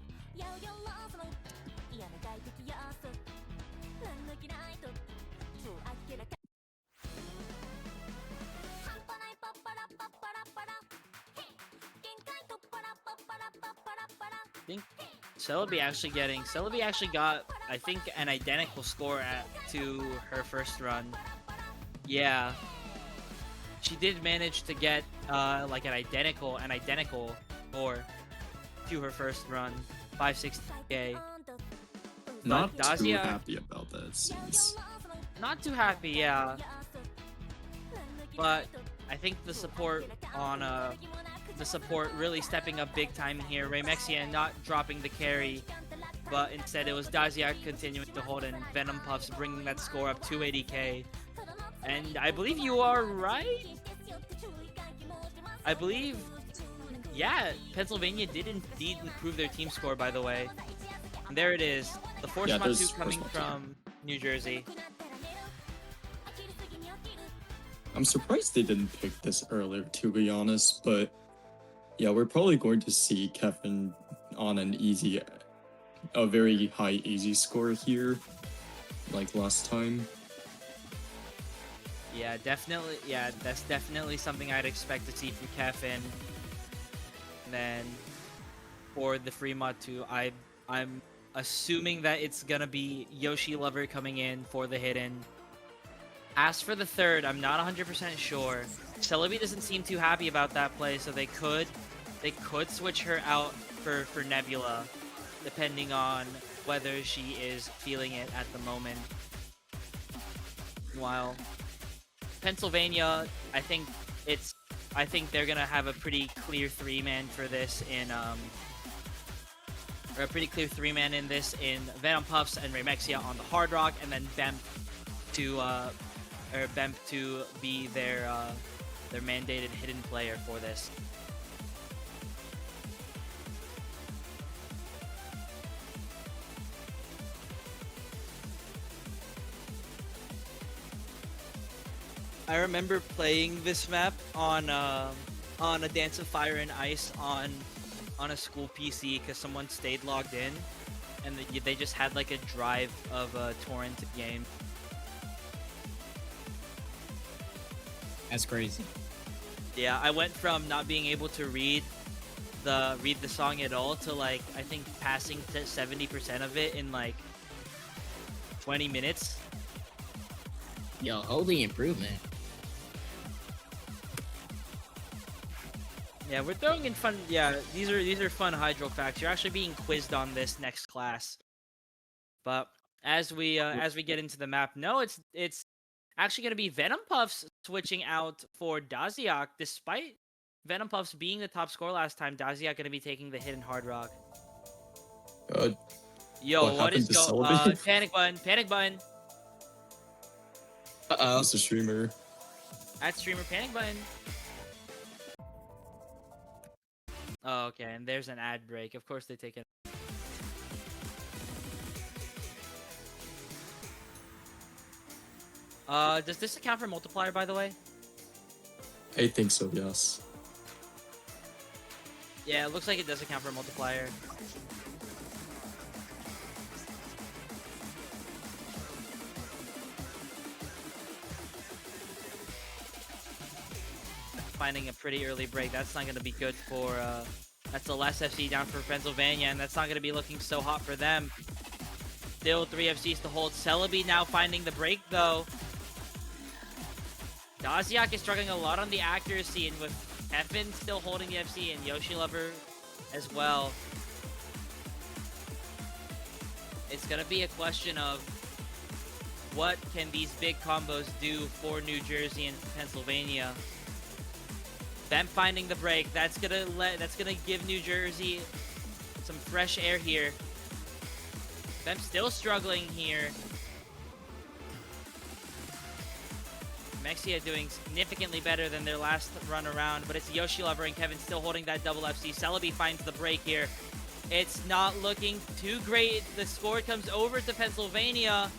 I think Celebi actually got, I think, an identical score to her first run. Yeah, she did manage to get like an identical score to her first run, 560k. Not too Daziak- happy about that, it seems. Not too happy, yeah. But I think the support really stepping up big time here. Remexia not dropping the carry, but instead it was Daziak continuing to hold and Venom Puffs bringing that score up 280k. And I believe you are right. I believe, yeah, Pennsylvania did indeed improve their team score, by the way. And there it is, the Force Yeah, Mod 2 there's coming Force Mod 2. from New Jersey. I'm surprised they didn't pick this earlier, to be honest, but yeah, we're probably going to see Kevin on a very high easy score here, like last time. Yeah, definitely. Yeah, that's definitely something I'd expect to see from Kevin. And then for the free mod 2, I'm assuming that it's gonna be Yoshi Lover coming in for the hidden. As for the third, I'm not 100% sure. Celebi doesn't seem too happy about that play, so they could switch her out for Nebula, depending on whether she is feeling it at the moment. While Pennsylvania, I think they're gonna have a pretty clear three-man for this or a pretty clear three-man in this in Venom Puffs and Remexia on the Hard Rock, and then Bemp to be their mandated hidden player for this. I remember playing this map on a Dance of Fire and Ice on a school PC because someone stayed logged in, and they just had like a drive of a torrented game. That's crazy. Yeah, I went from not being able to read the song at all to like I think passing to 70% of it in like 20 minutes. Yo, holy improvement. Yeah, we're throwing in fun. Yeah, these are fun hydro facts. You're actually being quizzed on this next class. But as we get into the map, no, it's actually going to be Venom Puffs switching out for Daziak, despite Venom Puffs being the top score last time. Daziak going to be taking the hidden Hard Rock. Yo, what is going? Panic button. Uh-oh. Mr. Streamer. At streamer panic button. Oh, okay, and there's an ad break. Of course they take it. Does this account for multiplier, by the way? I think so, yes. Yeah, it looks like it does account for multiplier. Finding a pretty early break. That's not going to be good for, that's the last FC down for Pennsylvania, and that's not going to be looking so hot for them. Still 3 FCs to hold. Celebi now finding the break, though. Daziak is struggling a lot on the accuracy, and with Kevin still holding the FC and Yoshi Lover as well. It's going to be a question of what can these big combos do for New Jersey and Pennsylvania. Them finding the break, that's gonna give New Jersey some fresh air here. Them still struggling here. Remexia doing significantly better than their last run around, but it's Yoshi Lover and Kevin still holding that double FC. Celebi finds the break here. It's not looking too great. The score comes over to Pennsylvania.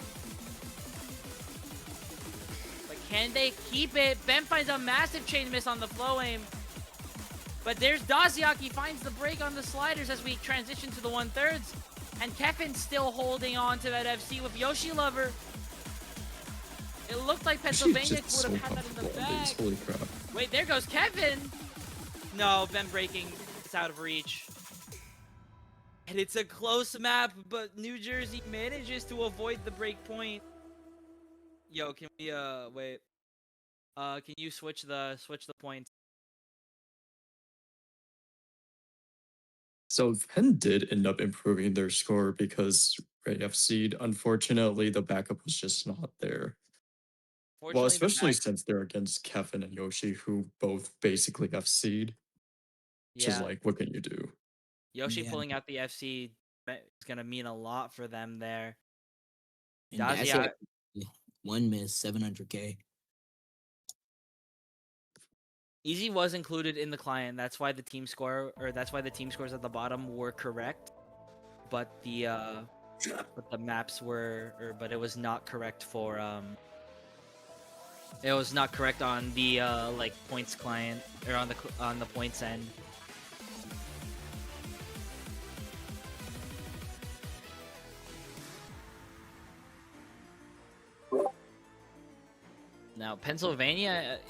But can they keep it? Ben finds a massive chain miss on the flow aim. But there's Daziak. He finds the break on the sliders as we transition to the 1/3. And Kevin's still holding on to that FC with Yoshi Lover. It looked like Pennsylvania would have had that in the bag. Holy crap. Wait, there goes Kevin. No, Ben breaking. It's out of reach. And it's a close map, but New Jersey manages to avoid the break point. Yo, can we wait? Can you switch the points? So Penn did end up improving their score because Ray FC'd. Unfortunately, the backup was just not there. Well, Fortunately, especially since they're against Kevin and Yoshi, who both basically FC'd. Which is yeah, like, what can you do? Yoshi Yeah. pulling out the FC is gonna mean a lot for them there. And Daziak, Daziak, 1 miss, 700K. Easy was included in the client. That's why the team score, or that's why the team scores at the bottom were correct. But the maps were, but it was not correct for it was not correct on the like points client or on the points end. Now Pennsylvania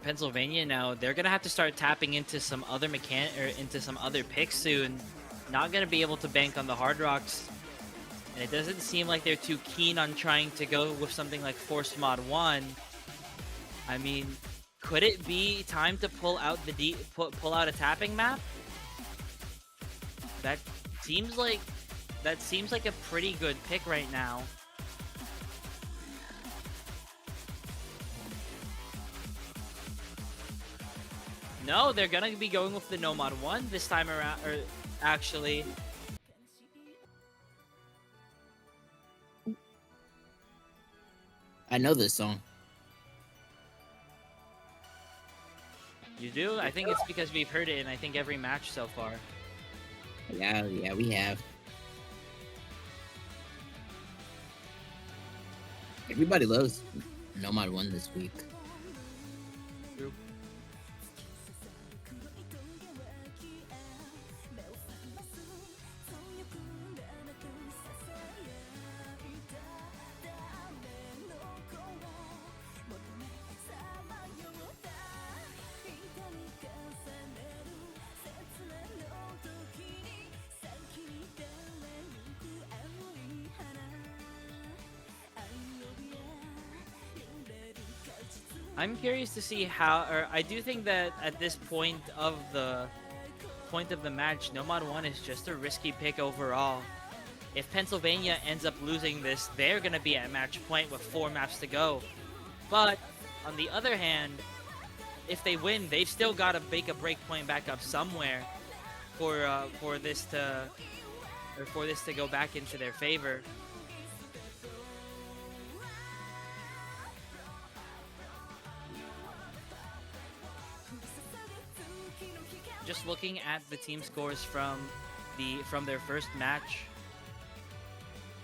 Pennsylvania now they're gonna have to start tapping into some other into some other picks soon. Not gonna be able to bank on the Hard Rocks, and it doesn't seem like they're too keen on trying to go with something like Force Mod 1. I mean, could it be time to pull out pull out a tapping map? That seems like a pretty good pick right now. No, they're gonna be going with the No Mod 1 this time around, or actually. I know this song. You do? I think it's because we've heard it in I think every match so far. Yeah, we have. Everybody loves No Mod 1 this week. True. I'm curious to see how, or I do think that at this point of the match, No Mod 1 is just a risky pick overall. If Pennsylvania ends up losing this, they're going to be at match point with 4 maps to go. But on the other hand, if they win, they've still got to make a break point back up somewhere for this to go back into their favor. Just looking at the team scores from their first match,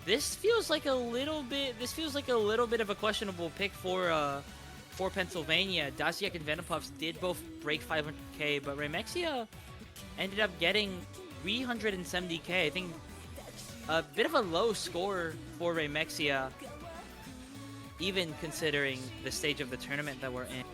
this feels like a little bit of a questionable pick for Pennsylvania. Daziak and Venopuffs did both break 500k, but Remexia ended up getting 370k. I think a bit of a low score for Remexia, even considering the stage of the tournament that we're in.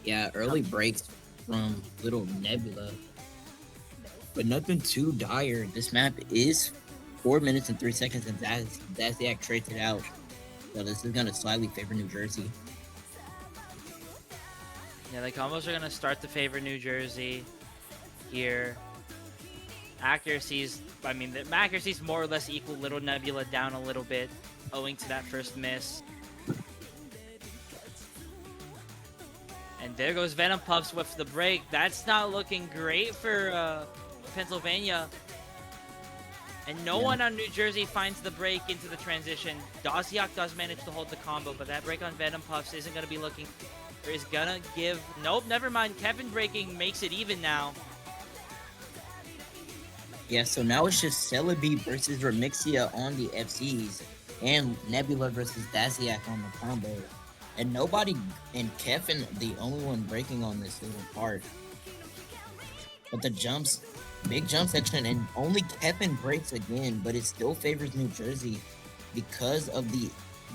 Yeah, early breaks from Little Nebula, but nothing too dire. This map is 4 minutes and 3 seconds, and Daziak trades it out. So this is gonna slightly favor New Jersey. Yeah, the combos are gonna start to favor New Jersey here. Accuracies, I mean, the accuracies more or less equal. Little Nebula down a little bit, owing to that first miss. And there goes Venom Puffs with the break. That's not looking great for Pennsylvania. And no one on New Jersey finds the break into the transition. Daziak does manage to hold the combo, but that break on Venom Puffs isn't going to be looking... Or is going to give... Nope, never mind. Kevin breaking makes it even now. Yeah, so now it's just Celebi versus Remixia on the FCs, and Nebula versus Daziak on the combo. And nobody, and Kevin, the only one breaking on this little part. But the jumps, big jump section, and only Kevin breaks again, but it still favors New Jersey because of the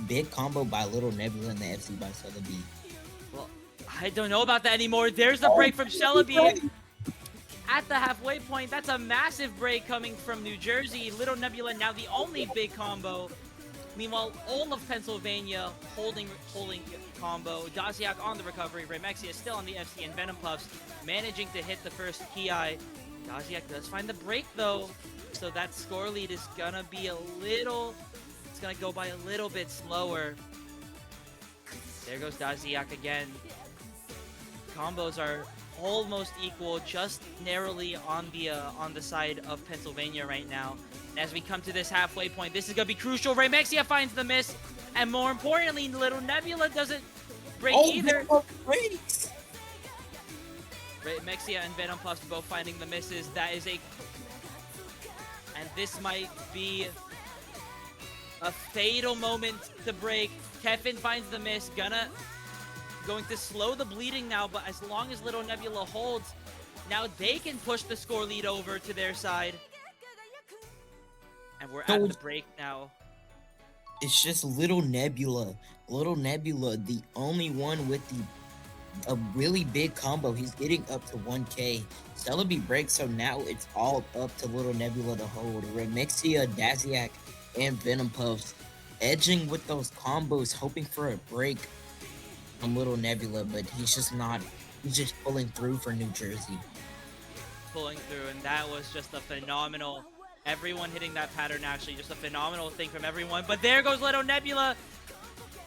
big combo by Little Nebula and the FC by Celebi. Well, I don't know about that anymore. There's the break from Celebi at the halfway point. That's a massive break coming from New Jersey. Little Nebula now the only big combo. Meanwhile, all of Pennsylvania holding combo. Daziak on the recovery. Remexia still on the FC, and Venom Puffs managing to hit the first PI. Daziak does find the break though, so that score lead is gonna be a little... It's gonna go by a little bit slower. There goes Daziak again. Combos are almost equal, just narrowly on the side of Pennsylvania right now. And as we come to this halfway point, this is gonna be crucial. Remexia finds the miss, and more importantly, Little Nebula doesn't break either. Breaks. Remexia and Venom Puffs both finding the misses. That is a... And this might be a fatal moment to break. Kevin finds the miss, going to slow the bleeding now, but as long as Little Nebula holds, now they can push the score lead over to their side. And we're at the break now. It's just Little Nebula. Little Nebula, the only one with a really big combo. He's getting up to 1K. Celebi breaks, so now it's all up to Little Nebula to hold. Remixia, Daziak, and Venom Puffs edging with those combos, hoping for a break from Little Nebula, but he's just not. He's just pulling through for New Jersey. Pulling through, and that was just a phenomenal... Everyone hitting that pattern, actually, just a phenomenal thing from everyone. But there goes Little Nebula.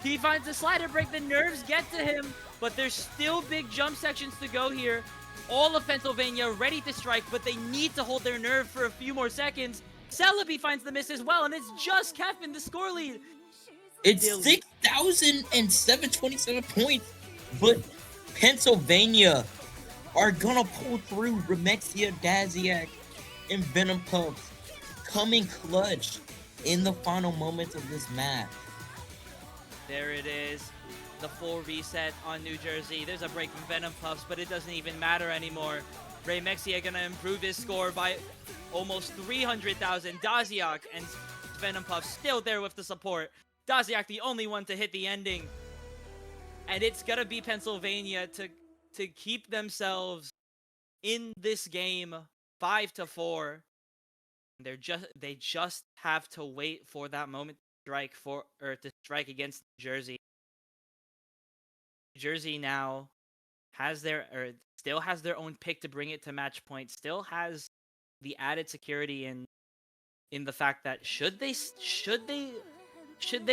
He finds the slider break. The nerves get to him, but there's still big jump sections to go here. All of Pennsylvania ready to strike, but they need to hold their nerve for a few more seconds. Celebi finds the miss as well, and it's just Kevin, the score lead. It's 6,727 points, but Pennsylvania are gonna pull through. Remexia, Daziak, and Venom Puffs coming clutch in the final moments of this match. There it is. The full reset on New Jersey. There's a break from Venom Puffs, but it doesn't even matter anymore. Remexia gonna improve his score by almost 300,000. Daziak and Venom Puffs still there with the support. Daziak the only one to hit the ending. And it's gonna be Pennsylvania to keep themselves in this game 5-4. They just have to wait for that moment to strike against Jersey. Jersey now still has their own pick to bring it to match point. Still has the added security in the fact that should they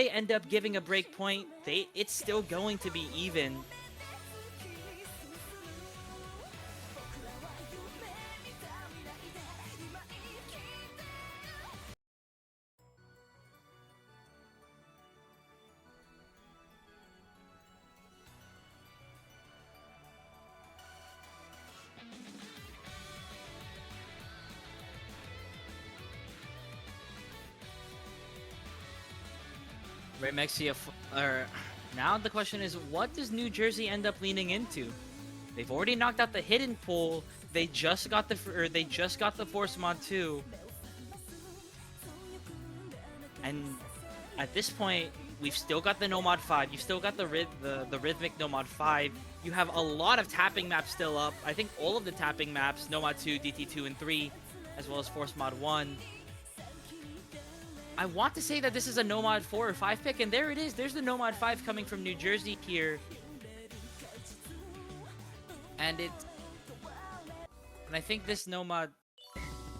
end up giving a break point, it's still going to be even. Remexia, now the question is, what does New Jersey end up leaning into? They've already knocked out the hidden pool. They just got the Force Mod 2, and at this point, we've still got the No Mod 5. You've still got the rhythmic No Mod 5. You have a lot of tapping maps still up. I think all of the tapping maps, No Mod 2, DT2, and 3, as well as Force Mod 1. I want to say that this is a Nomad 4 or 5 pick, and there it is. There's the Nomad 5 coming from New Jersey here. And I think this Nomad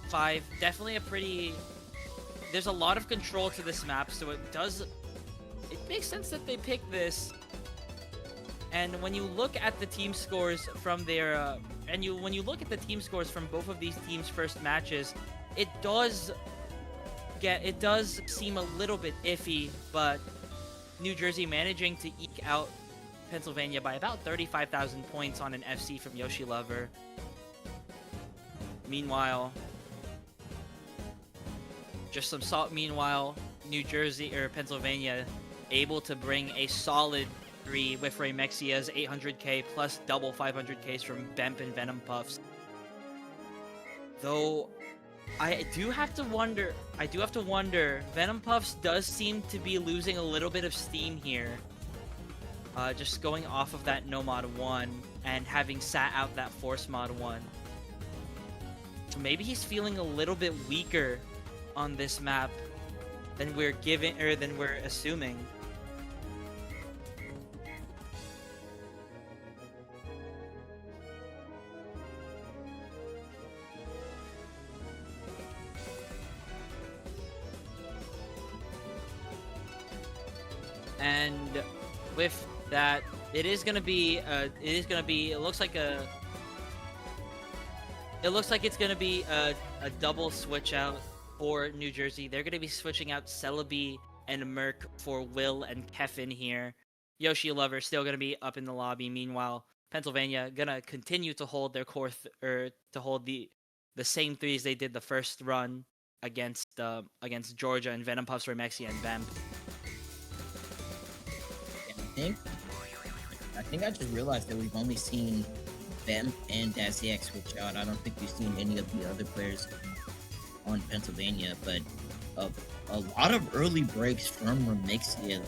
5 definitely a pretty. There's a lot of control to this map, so it makes sense that they picked this. And when you look at the team scores from their when you look at the team scores from both of these teams' first matches, it does seem a little bit iffy, but New Jersey managing to eke out Pennsylvania by about 35,000 points on an FC from Yoshi Lover. Meanwhile, New Jersey or Pennsylvania able to bring a solid 3 with Raymexia's 800k plus double 500ks from Bemp and Venom Puffs. Though I do have to wonder, Venom Puffs does seem to be losing a little bit of steam here. Just going off of that No Mod 1 and having sat out that Force Mod 1. So maybe he's feeling a little bit weaker on this map than we're assuming. And with that, it looks like it's gonna be a double switch out for New Jersey. They're gonna be switching out Celebi and Merc for Will and Kevin here. Yoshi Lover still gonna be up in the lobby. Meanwhile, Pennsylvania gonna continue to hold their core to hold the same threes they did the first run against Georgia and Venom Puffs, Remexia, and Bemp. I think I just realized that we've only seen Bemp and Daziak switch out. I don't think we've seen any of the other players on Pennsylvania, but a lot of early breaks from Remixia.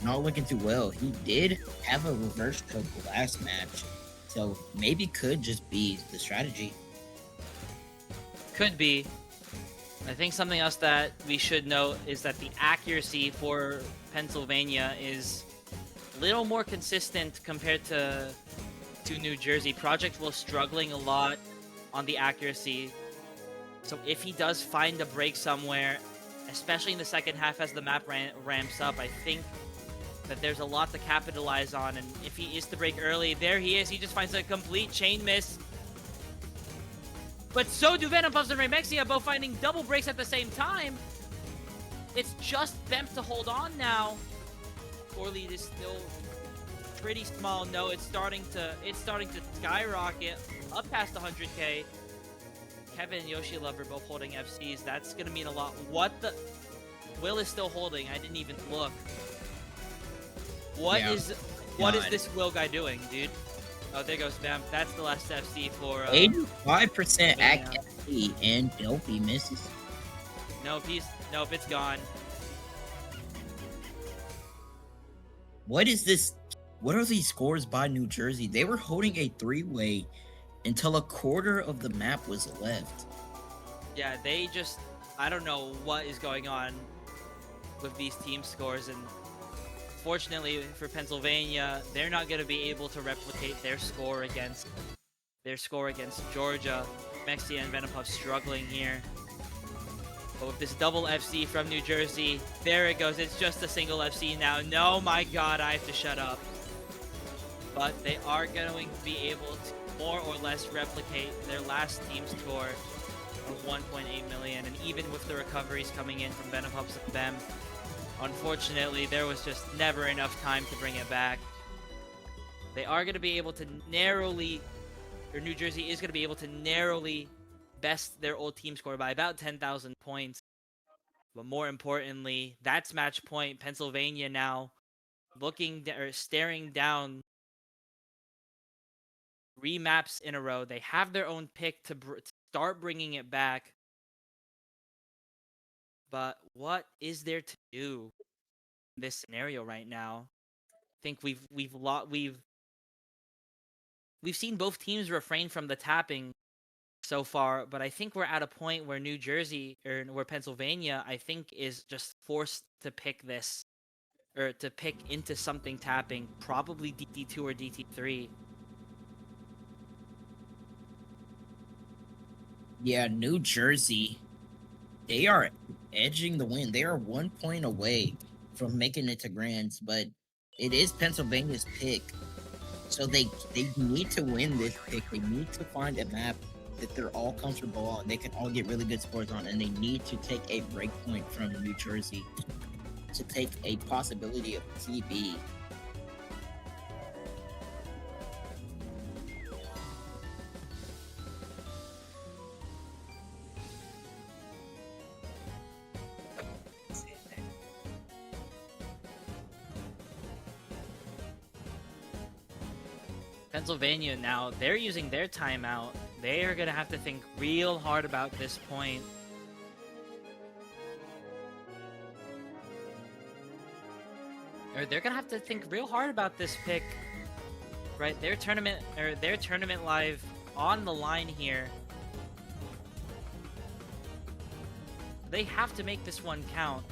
Not looking too well. He did have a reverse choke last match, so maybe could just be the strategy. Could be. I think something else that we should note is that the accuracy for Pennsylvania is a little more consistent compared to New Jersey. Project Will struggling a lot on the accuracy. So if he does find a break somewhere, especially in the second half as the map ramps up, I think that there's a lot to capitalize on. And if he is to break early, there he is. He just finds a complete chain miss. But so do Venom Puffs and Remexia, both finding double breaks at the same time. It's just Bemp to hold on now. Score lead is still pretty small. No, it's starting to skyrocket up past 100k. Kevin and Yoshi Lover both holding FCs. That's gonna mean a lot. What the? Will is still holding. I didn't even look. What is this Will guy doing, dude? Oh, there goes Bemp. That's the last FC for 85% accuracy, and Dopey misses. Nope, it's gone. What is this? What are these scores by New Jersey? They were holding a 3-way until a quarter of the map was left. Yeah, I don't know what is going on with these team scores, and fortunately for Pennsylvania, they're not going to be able to replicate their score against Georgia. Mexia and Venom Puff struggling here. But with this double FC from New Jersey, there it goes. It's just a single FC now. No, my God, I have to shut up. But they are going to be able to more or less replicate their last team score of 1.8 million. And even with the recoveries coming in from Venom Puffs and Bem, unfortunately, there was just never enough time to bring it back. They are going to be able to New Jersey is going to be able to narrowly best their old team score by about 10,000 points. But more importantly, that's match point. Pennsylvania now staring down remaps in a row. They have their own pick to start bringing it back. But what is there to do in this scenario right now? I think we've seen both teams refrain from the tapping so far, but I think we're at a point where New Jersey or where Pennsylvania, I think, is just forced to pick this or to pick into something tapping, probably DT2 or DT3. Yeah, New Jersey, they are edging the win. They are 1 point away from making it to Grands, but it is Pennsylvania's pick. So they need to win this pick. They need to find a map that they're all comfortable on. They can all get really good scores on, and they need to take a break point from New Jersey to take a possibility of TB. Pennsylvania now, they're using their timeout. They are going to have to think real hard about this point. Or they're going to have to think real hard about this pick. Right? Their tournament live on the line here. They have to make this one count.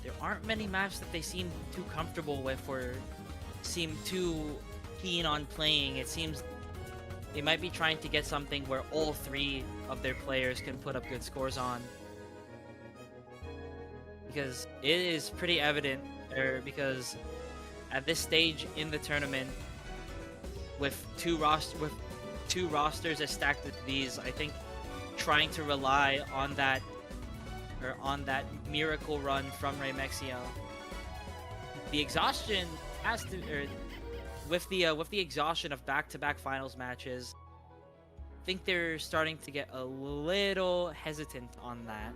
There aren't many maps that they seem too comfortable with or seem too keen on playing. It seems they might be trying to get something where all three of their players can put up good scores on. Because it is pretty evident, because at this stage in the tournament, with two rosters as stacked as these, I think trying to rely on that miracle run from Remexio, the exhaustion has to, with the exhaustion of back-to-back finals matches, I think they're starting to get a little hesitant on that.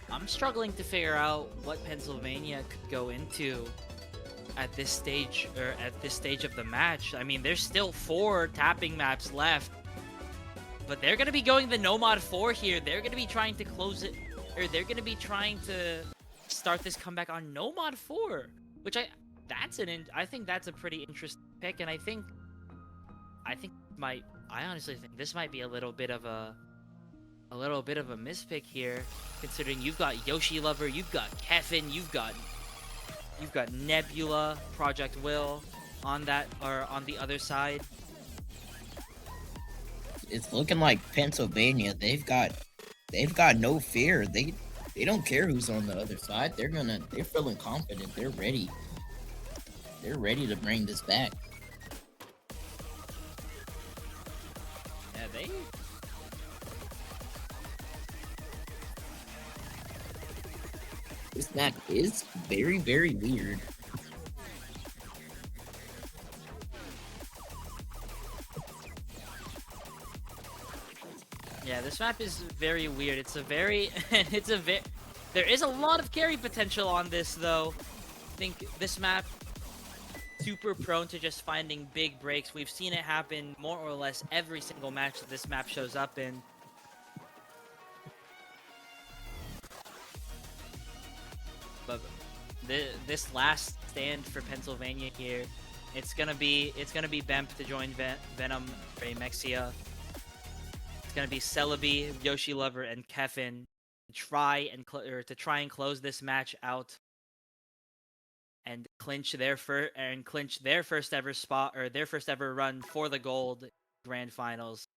I'm struggling to figure out what Pennsylvania could go into at this stage of the match. I mean, there's still 4 tapping maps left, but they're gonna be going the no mod 4 here. They're gonna be trying to close it, or they're gonna be trying to start this comeback on no mod 4, which I think that's a pretty interesting pick, and I honestly think this might be a little bit of a mispick here, considering you've got Yoshi Lover, you've got Kevin, you've got Nebula, Project Will on the other side. It's looking like Pennsylvania. They've got no fear. They don't care who's on the other side. They're feeling confident. They're ready. They're ready to bring this back. Yeah, This map is very, very weird. Yeah, this map is very weird. There is a lot of carry potential on this, though. I think this map super prone to just finding big breaks. We've seen it happen more or less every single match that this map shows up in. But this last stand for Pennsylvania here, it's gonna be Bemp to join Venom, Remexia. It's gonna be Celebi, Yoshi Lover, and Kefin to try and close this match out and clinch their first ever spot, or their first ever run for the gold grand finals.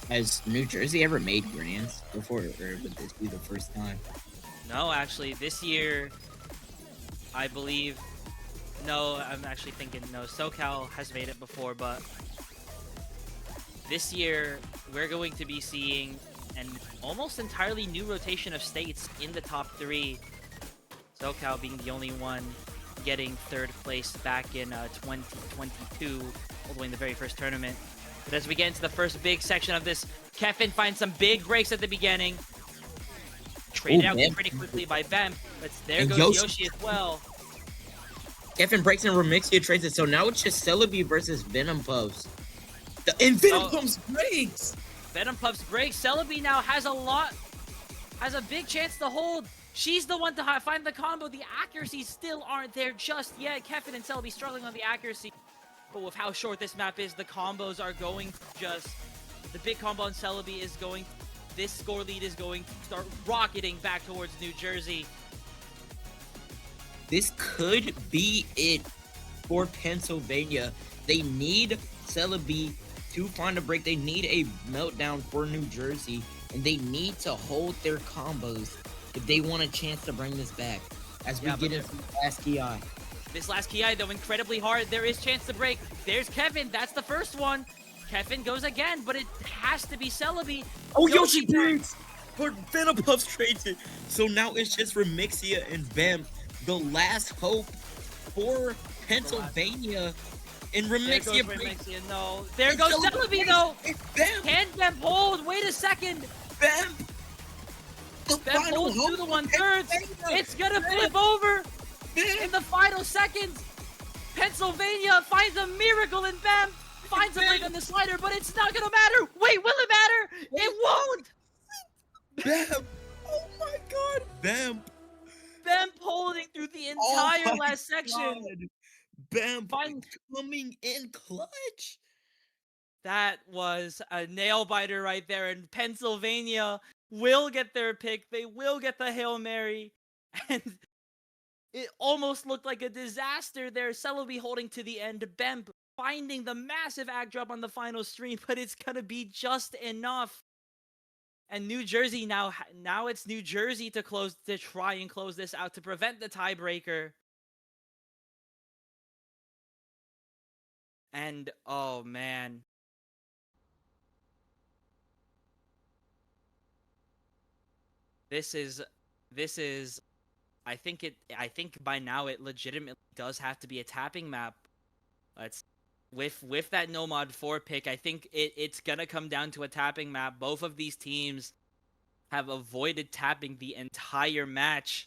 Has New Jersey ever made grands before, or would this be the first time? No, actually, this year, I believe. No, I'm actually thinking no. SoCal has made it before, but this year we're going to be seeing an almost entirely new rotation of states in the top 3. SoCal being the only one getting 3rd place back in 2022, all the way in the very first tournament. But as we get into the first big section of this, Kevin finds some big breaks at the beginning. Traded out pretty quickly by Bem, but there And goes Yoshi as well. Kevin breaks and Remixia trades it, so now it's just Celebi versus Venom Puffs. And Venom Puffs breaks! Venom Puffs breaks. Celebi now has a big chance to hold. She's the one to find the combo. The accuracies still aren't there just yet. Kevin and Celebi struggling on the accuracy. But with how short this map is, the combos are going to just... The big combo on Celebi is going... This score lead is going to start rocketing back towards New Jersey. This could be it for Pennsylvania. They need Celebi to find a break. They need a meltdown for New Jersey, and they need to hold their combos if they want a chance to bring this back. As we get into the last Ki. This last Ki, though, incredibly hard. There is chance to break. There's Kevin. That's the first one. Kevin goes again, but it has to be Celebi. Oh, Yoshi breaks! But Venom Puffs trades it. So now it's just Remixia and Bam. The last hope for Pennsylvania. And Remixia breaks. No. There goes Celebi, though. Bam! Can Bam hold? Wait a second. Bam! Bam holds through the 1/3. It's gonna flip over in the final seconds. Pennsylvania finds a miracle and Bam finds a break on the slider, but it's not gonna matter. Wait, will it matter? It won't. Bam! Oh my god! Bam! Bam holding through the entire last section. God. Bam coming in clutch. That was a nail biter right there, and Pennsylvania will get their pick. They will get the Hail Mary, and it almost looked like a disaster there. Celebi holding to the end. Bam finding the massive ag drop on the final stream, but it's gonna be just enough. And New Jersey now it's New Jersey to try and close this out to prevent the tiebreaker. And oh man. This is I think by now it legitimately does have to be a tapping map. With that No Mod 4 pick, I think it's gonna come down to a tapping map. Both of these teams have avoided tapping the entire match.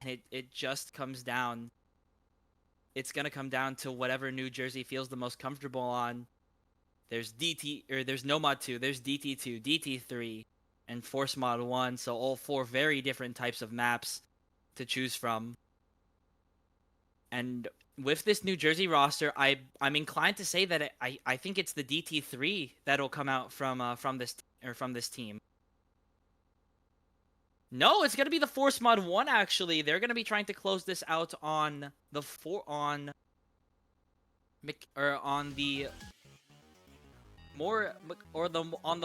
And it just comes down. It's gonna come down to whatever New Jersey feels the most comfortable on. There's there's No Mod 2, there's DT2, DT3, and Force Mod 1, so all 4 very different types of maps to choose from. And with this New Jersey roster, I'm inclined to say that I think it's the DT3 that'll come out from this team. No, it's gonna be the Force Mod 1 actually. They're gonna be trying to close this out on the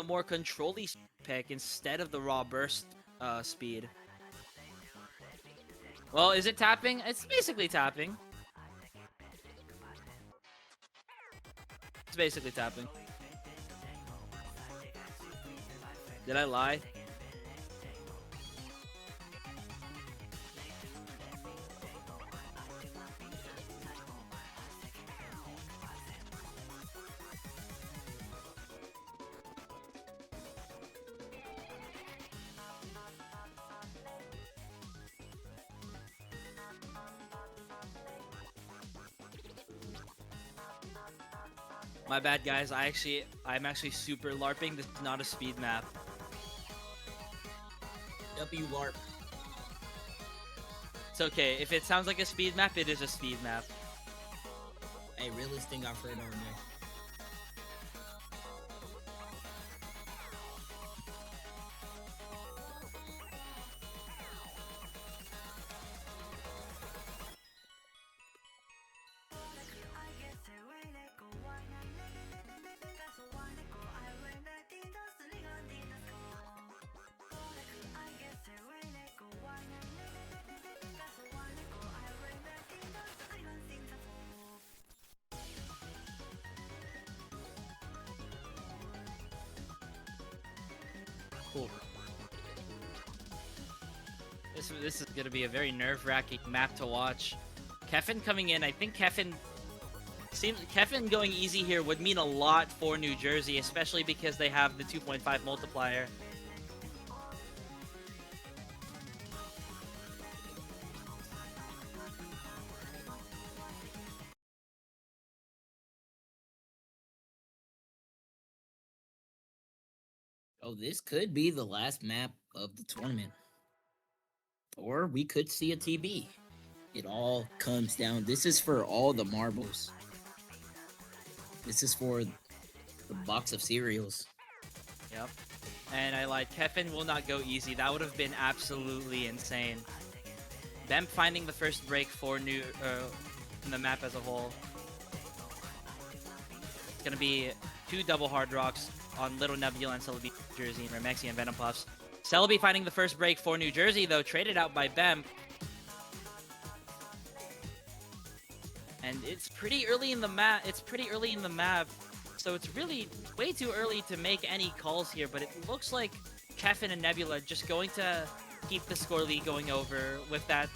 more control-y pick instead of the raw burst speed. Well, is it tapping? It's basically tapping. It's basically tapping. Did I lie? My bad, guys. I'm actually super LARPing. This is not a speed map. W LARP. It's okay. If it sounds like a speed map, it is a speed map. Hey, realest thing I've heard all day. Cool. This is gonna be a very nerve-wracking map to watch. Keffin coming in, I think Keffin going easy here would mean a lot for New Jersey, especially because they have the 2.5 multiplier. Oh, this could be the last map of the tournament. Or we could see a TB. It all comes down. This is for all the marbles. This is for the box of cereals. Yep. And I lied. Keffin will not go easy. That would have been absolutely insane. Them finding the first break for in the map as a whole. It's gonna be 2 double hard rocks on Little Nebula and Celebi, New Jersey, and Remexi and Venom Puffs. Celebi finding the first break for New Jersey, though, traded out by Bemp. And it's pretty early in the map. So it's really way too early to make any calls here. But it looks like Keffin and Nebula just going to keep the score lead going over with that.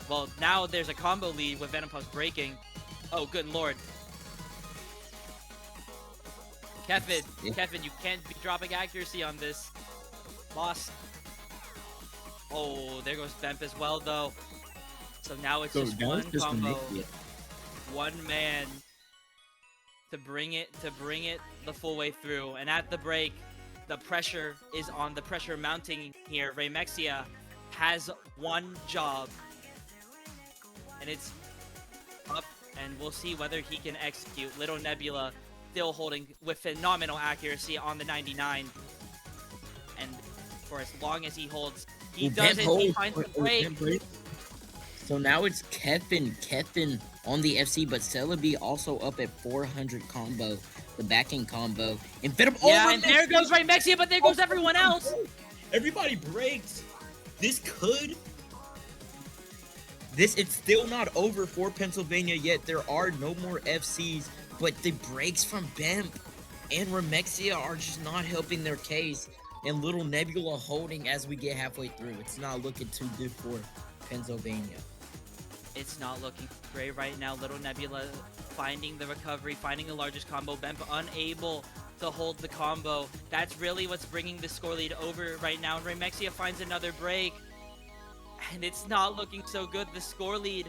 Well, now there's a combo lead with Venom Puffs breaking. Oh, good lord. Keffin, you can't be dropping accuracy on this. Boss. Oh, there goes Bemp as well, though. So now it's just one combo, one man to bring it the full way through. And at the break, the pressure is on. The pressure mounting here. Remexia has one job, and it's up. And we'll see whether he can execute. Little Nebula still holding with phenomenal accuracy on the 99, and for as long as he holds, he doesn't. He finds the break. So now it's Keffin on the FC, but Celebi also up at 400 combo, the backing combo. And Venom, yeah, and there goes Remexia, but there goes everyone else. Everybody breaks. It's still not over for Pennsylvania yet. There are no more FCs, but the breaks from Bemp and Remexia are just not helping their case. And Little Nebula holding as we get halfway through. It's not looking too good for Pennsylvania. It's not looking great right now. Little Nebula finding the recovery, finding the largest combo. Bemp unable to hold the combo. That's really what's bringing the score lead over right now. And Remexia finds another break. And it's not looking so good. The score lead,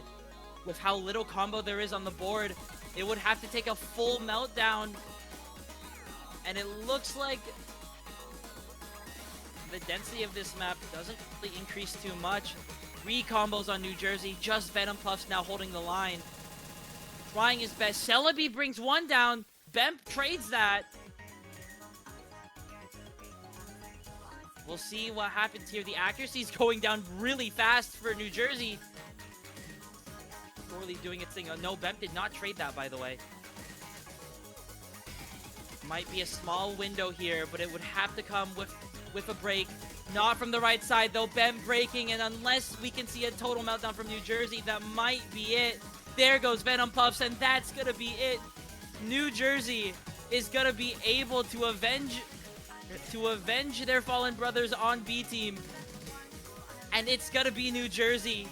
with how little combo there is on the board, it would have to take a full meltdown. And it looks like the density of this map doesn't really increase too much. 3 combos on New Jersey, just Venom Puffs now holding the line. Trying his best. Celebi brings one down. Bemp trades that. We'll see what happens here. The accuracy is going down really fast for New Jersey. Sorely doing its thing. Oh, no, Bemp did not trade that, by the way. Might be a small window here, but it would have to come with a break. Not from the right side, though. Bemp breaking, and unless we can see a total meltdown from New Jersey, that might be it. There goes Venom Puffs, and that's gonna be it. New Jersey is gonna be able to avenge their fallen brothers on B team, and it's gonna be New Jersey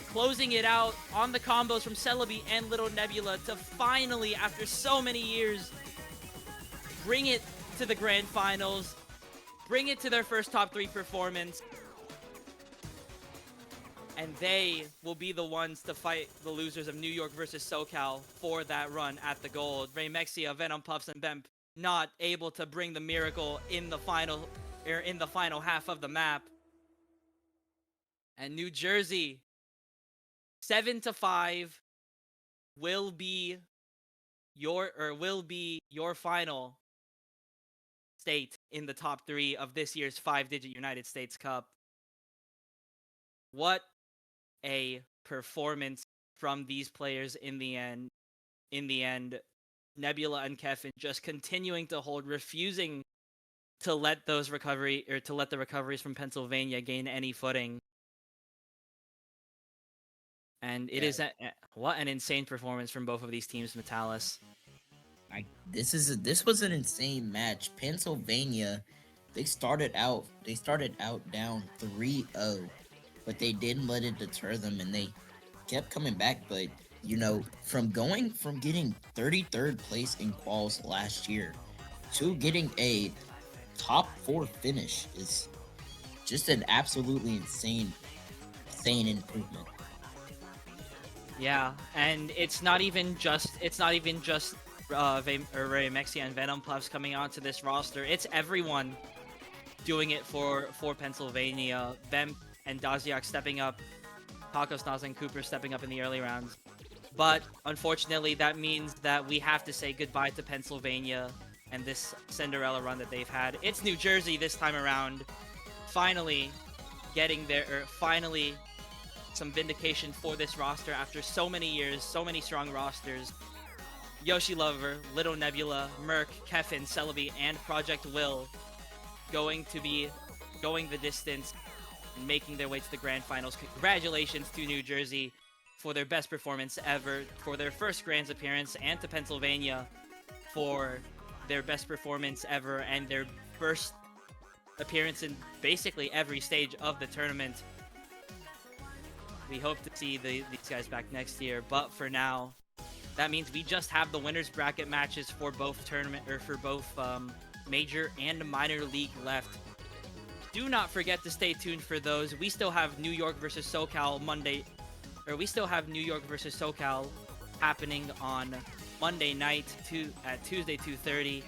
closing it out on the combos from Celebi and Little Nebula to finally, after so many years, bring it to the grand finals, bring it to their first top 3 performance, and they will be the ones to fight the losers of New York versus SoCal for that run at the gold. Remexia, Venom Puffs, and Bemp not able to bring the miracle in the final half of the map. And New Jersey, 7-5 will be your final state in the top 3 of this year's 5-digit United States Cup. What a performance from these players in the end. Nebula and Keffin just continuing to hold, refusing to let the recoveries from Pennsylvania gain any footing. And it is what an insane performance from both of these teams, Metalis. This was an insane match. Pennsylvania They started out down 3-0, but they didn't let it deter them, and they kept coming back. But from getting 33rd place in quals last year to getting a top 4 finish is just an absolutely insane improvement. Yeah, and it's not even just Ray Mexia and Venom Puffs coming onto this roster. It's everyone doing it for Pennsylvania. Vemp and Daziak stepping up, Tacos Naz and Cooper stepping up in the early rounds. But unfortunately, that means that we have to say goodbye to Pennsylvania and this Cinderella run that they've had. It's New Jersey this time around, finally getting there, or finally some vindication for this roster after so many years, so many strong rosters. Yoshi Lover, Little Nebula, Merc, Keffin, Celebi, and Project Will going to be going the distance and making their way to the grand finals. Congratulations to New Jersey for their best performance ever, for their first Grands appearance, and to Pennsylvania for their best performance ever and their first appearance in basically every stage of the tournament. We hope to see these guys back next year, but for now, that means we just have the winners bracket matches for both major and minor league left. Do not forget to stay tuned for those. We still have New York versus SoCal happening on Monday night at Tuesday 2:30.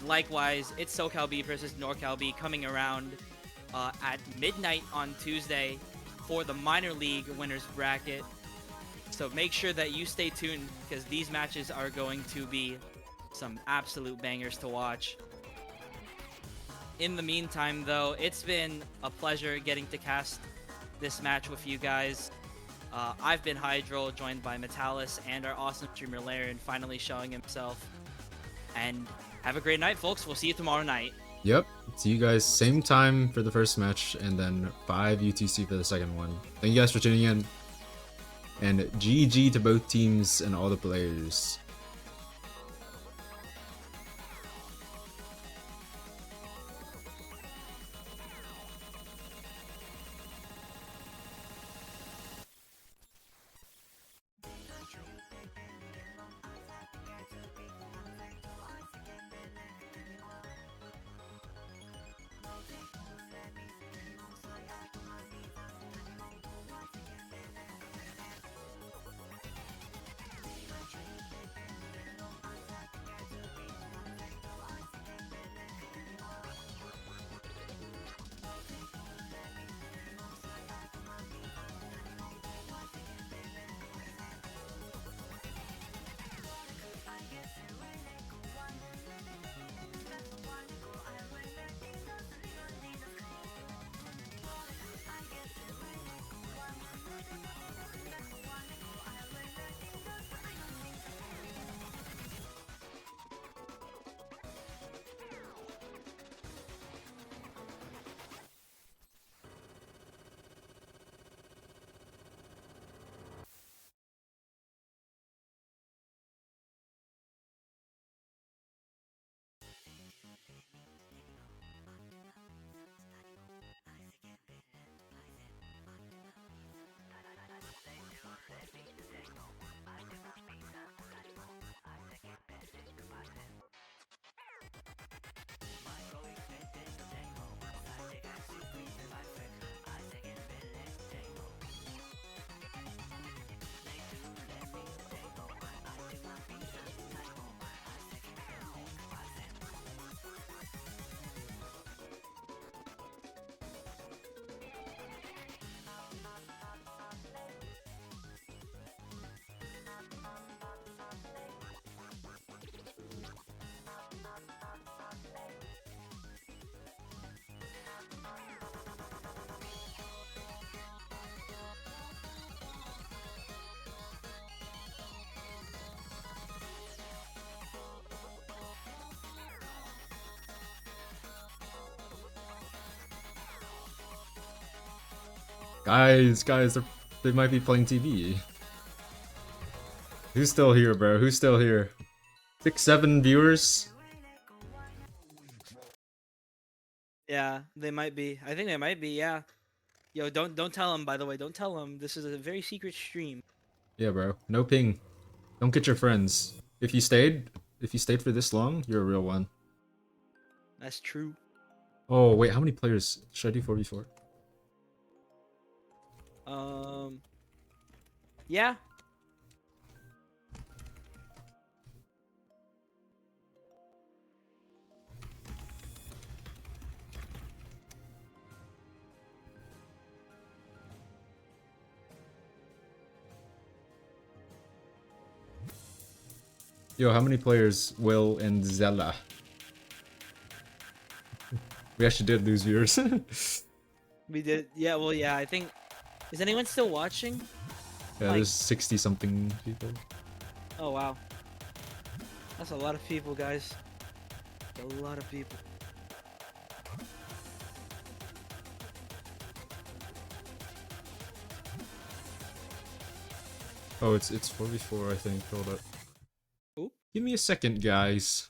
Likewise, it's SoCal B versus NorCal B coming around at midnight on Tuesday for the minor league winners bracket. So make sure that you stay tuned, because these matches are going to be some absolute bangers to watch. In the meantime, though, it's been a pleasure getting to cast this match with you guys. I've been Hydro, joined by Metalis and our awesome streamer Larian, finally showing himself. And have a great night, folks. We'll see you tomorrow night. Yep. See you guys same time for the first match, and then 5 UTC for the second one. Thank you guys for tuning in. And GG to both teams and all the players. Guys, they might be playing TV. Who's still here, bro? Who's still here? 6, 7 viewers? They might be. I think they might be. Yeah. Yo, don't tell him. By the way, don't tell him. This is a very secret stream. Yeah, bro. No ping. Don't get your friends. If you stayed for this long, you're a real one. That's true. Oh wait, how many players should I do 4v4? Yeah. Yo, how many players Will and Zella? We actually did lose viewers. We did. Yeah. Well, yeah. I think. Is anyone still watching? Yeah, Like- there's 60 something people. Oh wow. That's a lot of people, guys. A lot of people. Oh, it's 4v4, I think. Hold up. Oop. Give me a second, guys.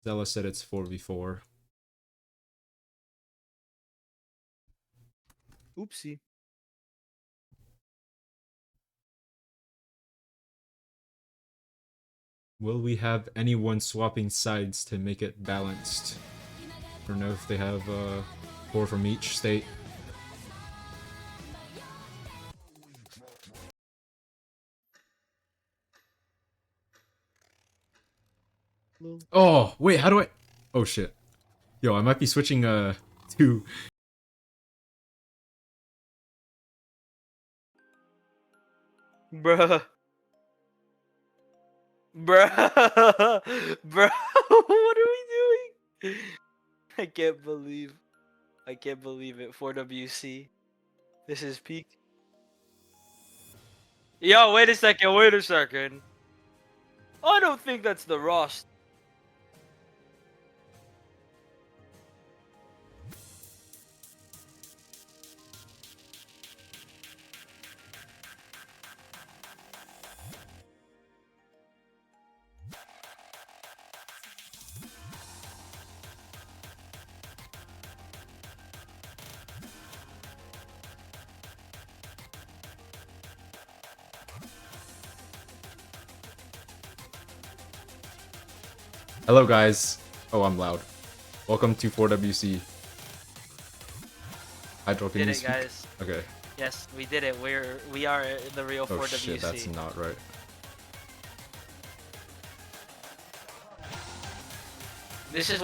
Zella said it's 4v4. Oopsie. Will we have anyone swapping sides to make it balanced? I don't know if they have 4 from each state. Oh, wait, how do I... Oh, shit. Yo, I might be switching to... Bruh. Bruh. Bruh. What are we doing? I can't believe it. 4WC. This is peak. Yo, wait a second. I don't think that's the Ross. Hello, guys. Oh, I'm loud. Welcome to 4WC. Hydro, can Did you it, speak? guys. Okay. Yes, we did it. We are the real Oh 4WC. shit, that's not right. This is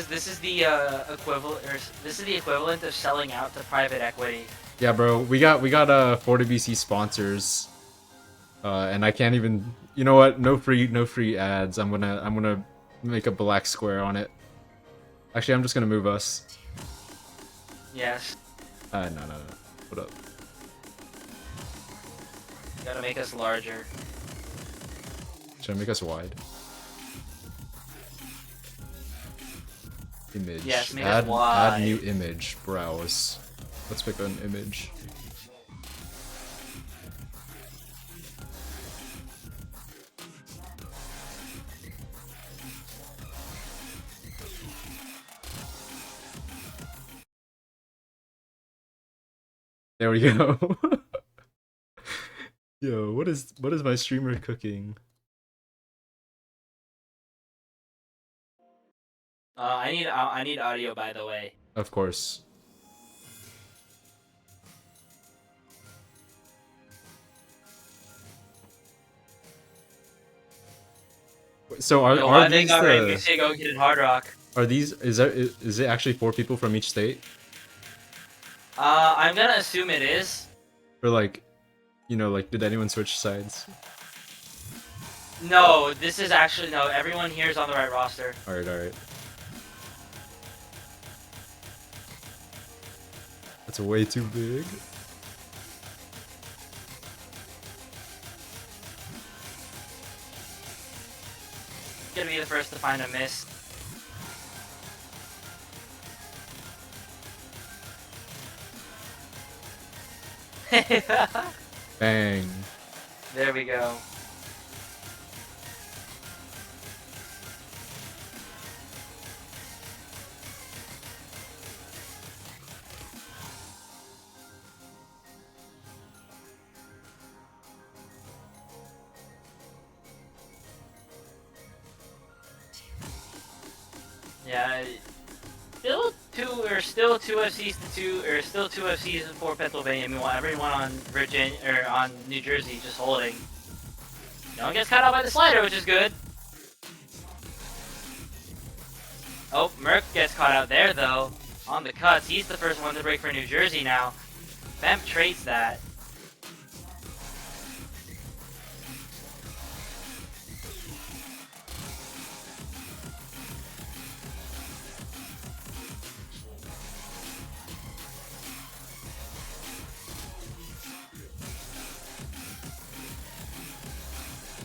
this is the equivalent, or this is the equivalent of selling out to private equity. Yeah, bro, we got 4WC sponsors, and I can't even. You know what? No free ads. I'm gonna make a black square on it. Actually, I'm just gonna move us. Yes. No. What up? You gotta make us larger. Should I make us wide? Image. Yes, make us add wide. new image. Browse. Let's pick an image. There we go. Yo, what is my streamer cooking? I need audio, by the way. Of course. So Yo, why are they these got Ray the, Music go get Hard Rock? are these is it actually 4 people from each state? I'm gonna assume it is. Or like, you know, like did anyone switch sides? No, this is actually no. Everyone here is on the right roster. All right. That's way too big. Gonna be the first to find a miss. Bang. There we go. Yeah, still two FCs for Pennsylvania. Meanwhile, everyone on Virginia or on New Jersey just holding. No one gets caught out by the slider, which is good. Oh, Merc gets caught out there though. On the cuts, he's the first one to break for New Jersey now. Bemp trades that.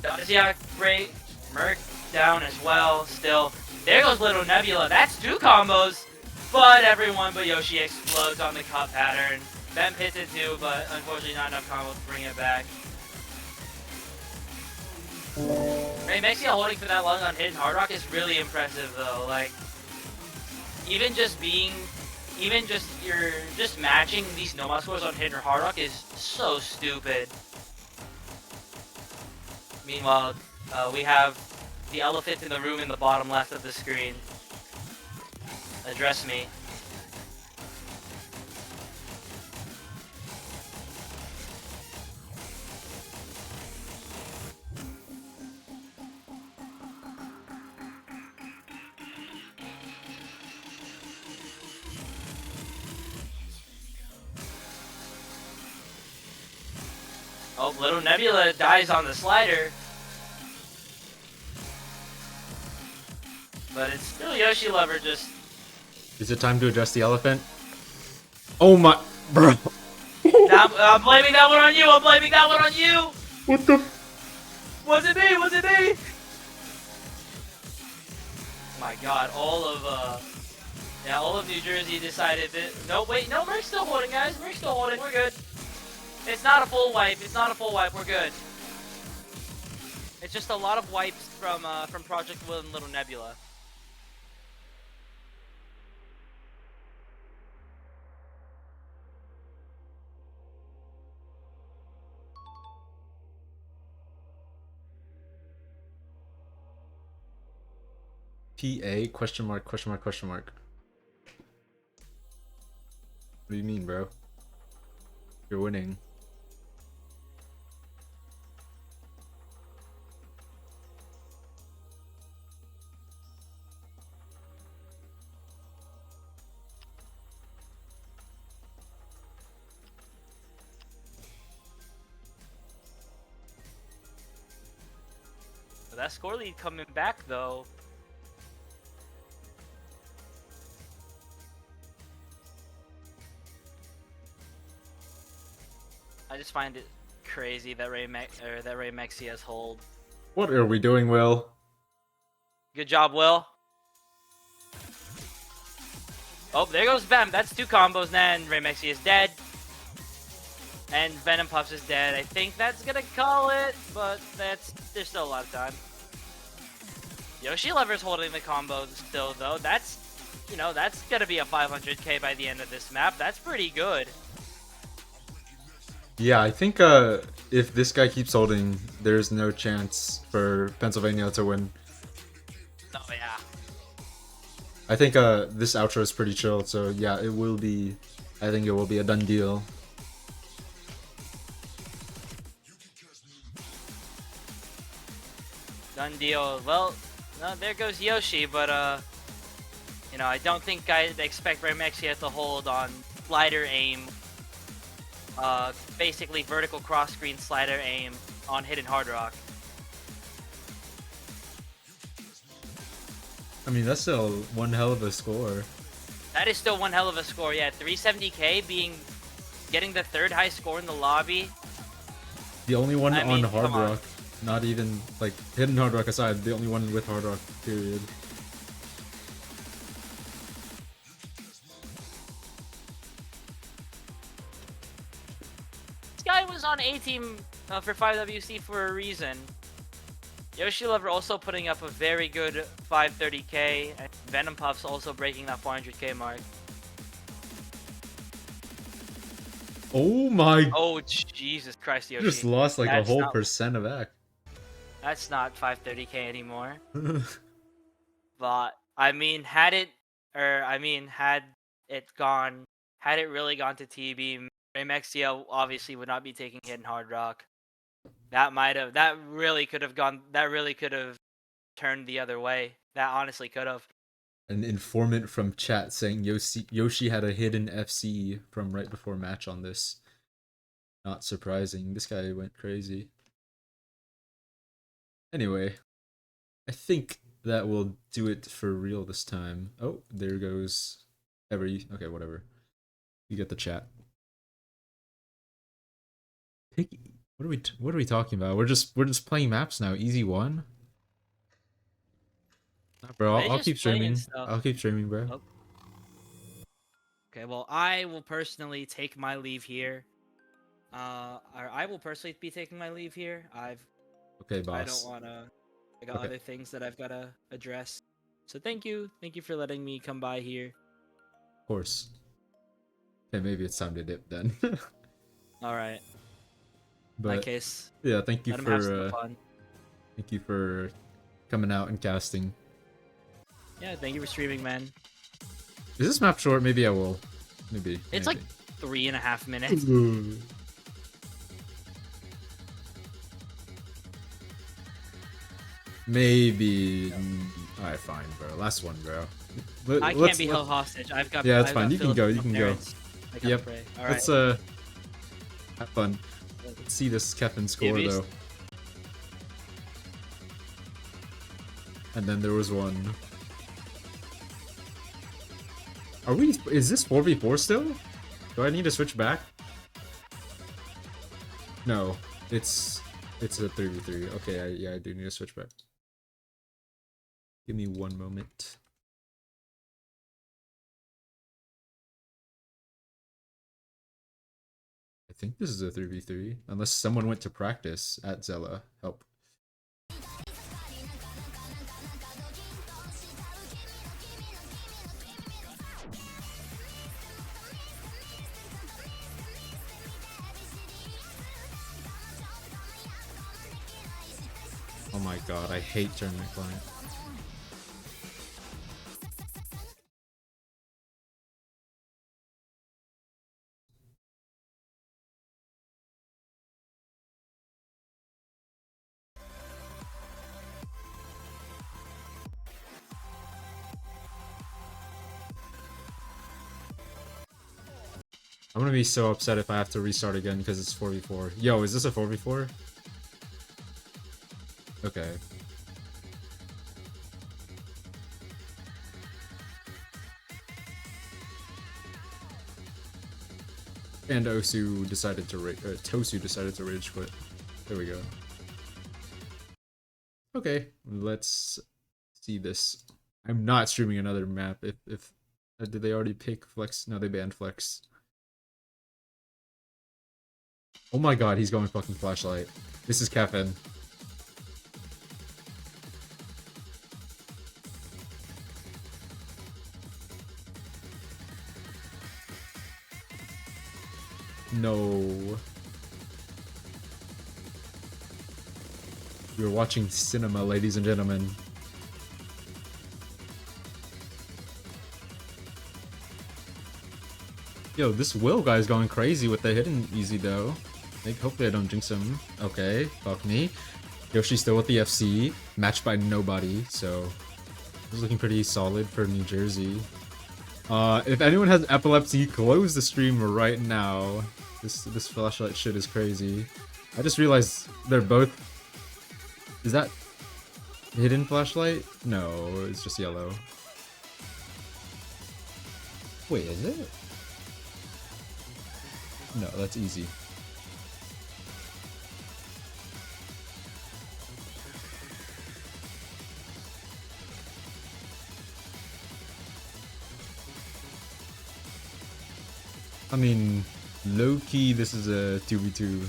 Daziak break, Merc down as well. Still, there goes Little Nebula. That's 2 combos, but everyone but Yoshi explodes on the cut pattern. Bemp hits it too, but unfortunately not enough combos to bring it back. Mexia holding for that long on Hidden Hard Rock is really impressive though. Like, even just matching these Nomad scores on Hidden Hard Rock is so stupid. Meanwhile, we have the elephant in the room in the bottom left of the screen. Address me. Oh, Little Nebula dies on the slider. But it's still Yoshi Lover just... Is it time to address the elephant? Oh my... Bro. I'm blaming that one on you! I'm blaming that one on you! What the... Was it me? Was it me? My god, all of New Jersey decided that... No, wait, no, Merc's still holding, guys. Merc's still holding, we're good. It's not a full wipe, we're good. It's just a lot of wipes from Project Will and Little Nebula. PA question mark question mark question mark. What do you mean, bro? You're winning. So that score lead coming back though. I just find it crazy that Ray Mexia's hold. What are we doing, Will? Good job, Will. Oh, there goes Bem. That's 2 combos then. Ray Mexia is dead. And Venom Puffs is dead. I think that's gonna call it, but there's still a lot of time. Yoshi Lover's holding the combo still though. That's gonna be a 500k by the end of this map. That's pretty good. Yeah, I think if this guy keeps holding, there's no chance for Pennsylvania to win. Oh yeah. I think this outro is pretty chill, so yeah, it will be. I think it will be a done deal. Done deal. Well, no, there goes Yoshi, but I don't think I'd expect Remexia to hold on slider aim. Basically vertical cross screen slider aim on Hidden Hard Rock. I mean, that's still one hell of a score. That is still one hell of a score, yeah. 370k getting the 3rd high score in the lobby. The only one I mean, on Hard come on. Rock. Not even, like, Hidden Hard Rock aside, the only one with Hard Rock, period. This guy was on A-Team for 5WC for a reason. Yoshi Lover also putting up a very good 530k, and Venom Puffs also breaking that 400k mark. Oh my... Oh, Jesus Christ, Yoshi. You just lost like That's a whole not- percent of act. That's not 530k anymore. But I mean, had it, or I mean, had it really gone to TB, Remexia obviously would not be taking Hidden Hard Rock. That really could have turned the other way. That honestly could have. An informant from chat saying Yoshi had a hidden FC from right before match on this. Not surprising. This guy went crazy. Anyway, I think that will do it for real this time. Oh, there goes okay, whatever. You get the chat. What are we talking about? We're just playing maps now. Easy one. Nah, bro, They I'll just keep playing streaming. stuff. I'll keep streaming, bro. Oh. Okay, well, I will personally take my leave here. Or I will personally be taking my leave here. Okay, I don't boss. wanna. I got Okay. other things that I've gotta address. So thank you for letting me come by here. Of course. Okay, maybe it's time to dip then. All right. In But that case, yeah, thank you let him have some for fun. thank you for coming out and casting. Yeah, thank you for streaming, man. Is this map short? Maybe I will. Maybe. It's like 3.5 minutes. Maybe. Alright, fine, bro. Last one, bro. I can't be held hostage. I've got. Yeah, it's I've fine. got You can go. You can go. parents. I gotta Yep. pray. All right. Let's have fun. Let's see this Kevin score Beast. though. And then there was one. Are we? Is this 4v4 still? Do I need to switch back? No, it's a 3v3. Okay, yeah, I do need to switch back. Give me one moment. I think this is a 3v3, unless someone went to practice at Zella. Help. Oh my god, I hate tournament client. I'm gonna be so upset if I have to restart again because it's 4v4. Yo, is this a 4v4? Okay. And Tosu decided to rage quit. There we go. Okay, let's see this. I'm not streaming another map. If did they already pick Flex? No, they banned Flex. Oh my god, he's going fucking flashlight. This is Kevin. No. You're watching cinema, ladies and gentlemen. Yo, this Will guy's going crazy with the hidden easy though. Like, hopefully I don't jinx him. Okay, fuck me. Yoshi's still with the FC, matched by nobody, so this is looking pretty solid for New Jersey. If anyone has epilepsy, close the stream right now. This flashlight shit is crazy. I just realized they're both. Is that hidden flashlight? No, it's just yellow. Wait, is it? No, that's easy. I mean, low-key, this is a 2v2.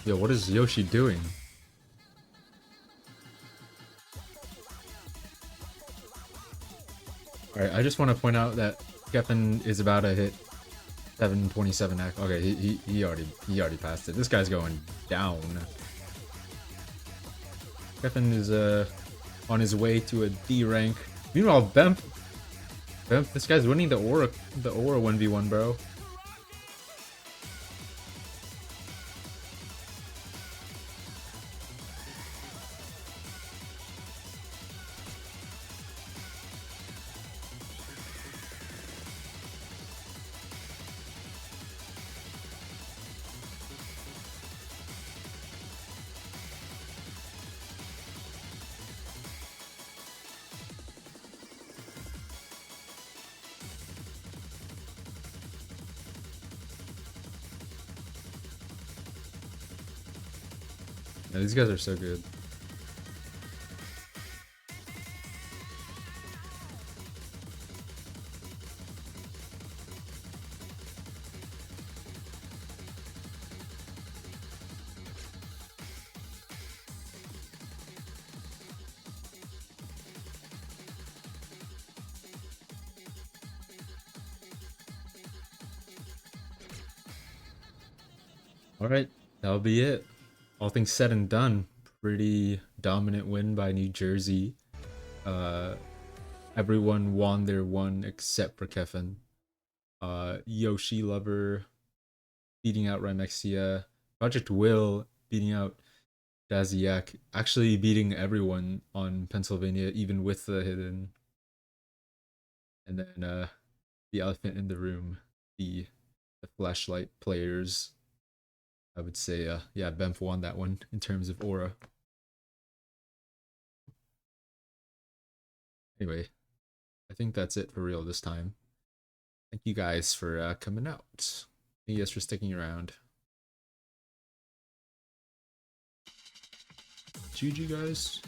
Yo, what is Yoshi doing? Alright, I just want to point out that Geffen is about to hit 727x. Okay, he already passed it. This guy's going down. Geffen is on his way to a D rank. Meanwhile, Bemp, this guy's winning the Aura 1v1, bro. Yeah, these guys are so good. Alright, that'll be it. All things said and done. Pretty dominant win by New Jersey. Everyone won their one except for Kevin. Yoshi Lover beating out Rymexia. Project Will beating out Daziak. Actually beating everyone on Pennsylvania, even with the hidden. And then the elephant in the room, the flashlight players. I would say, yeah, Bemp won that one in terms of aura. Anyway, I think that's it for real this time. Thank you guys for coming out. Thank you guys for sticking around. GG, guys.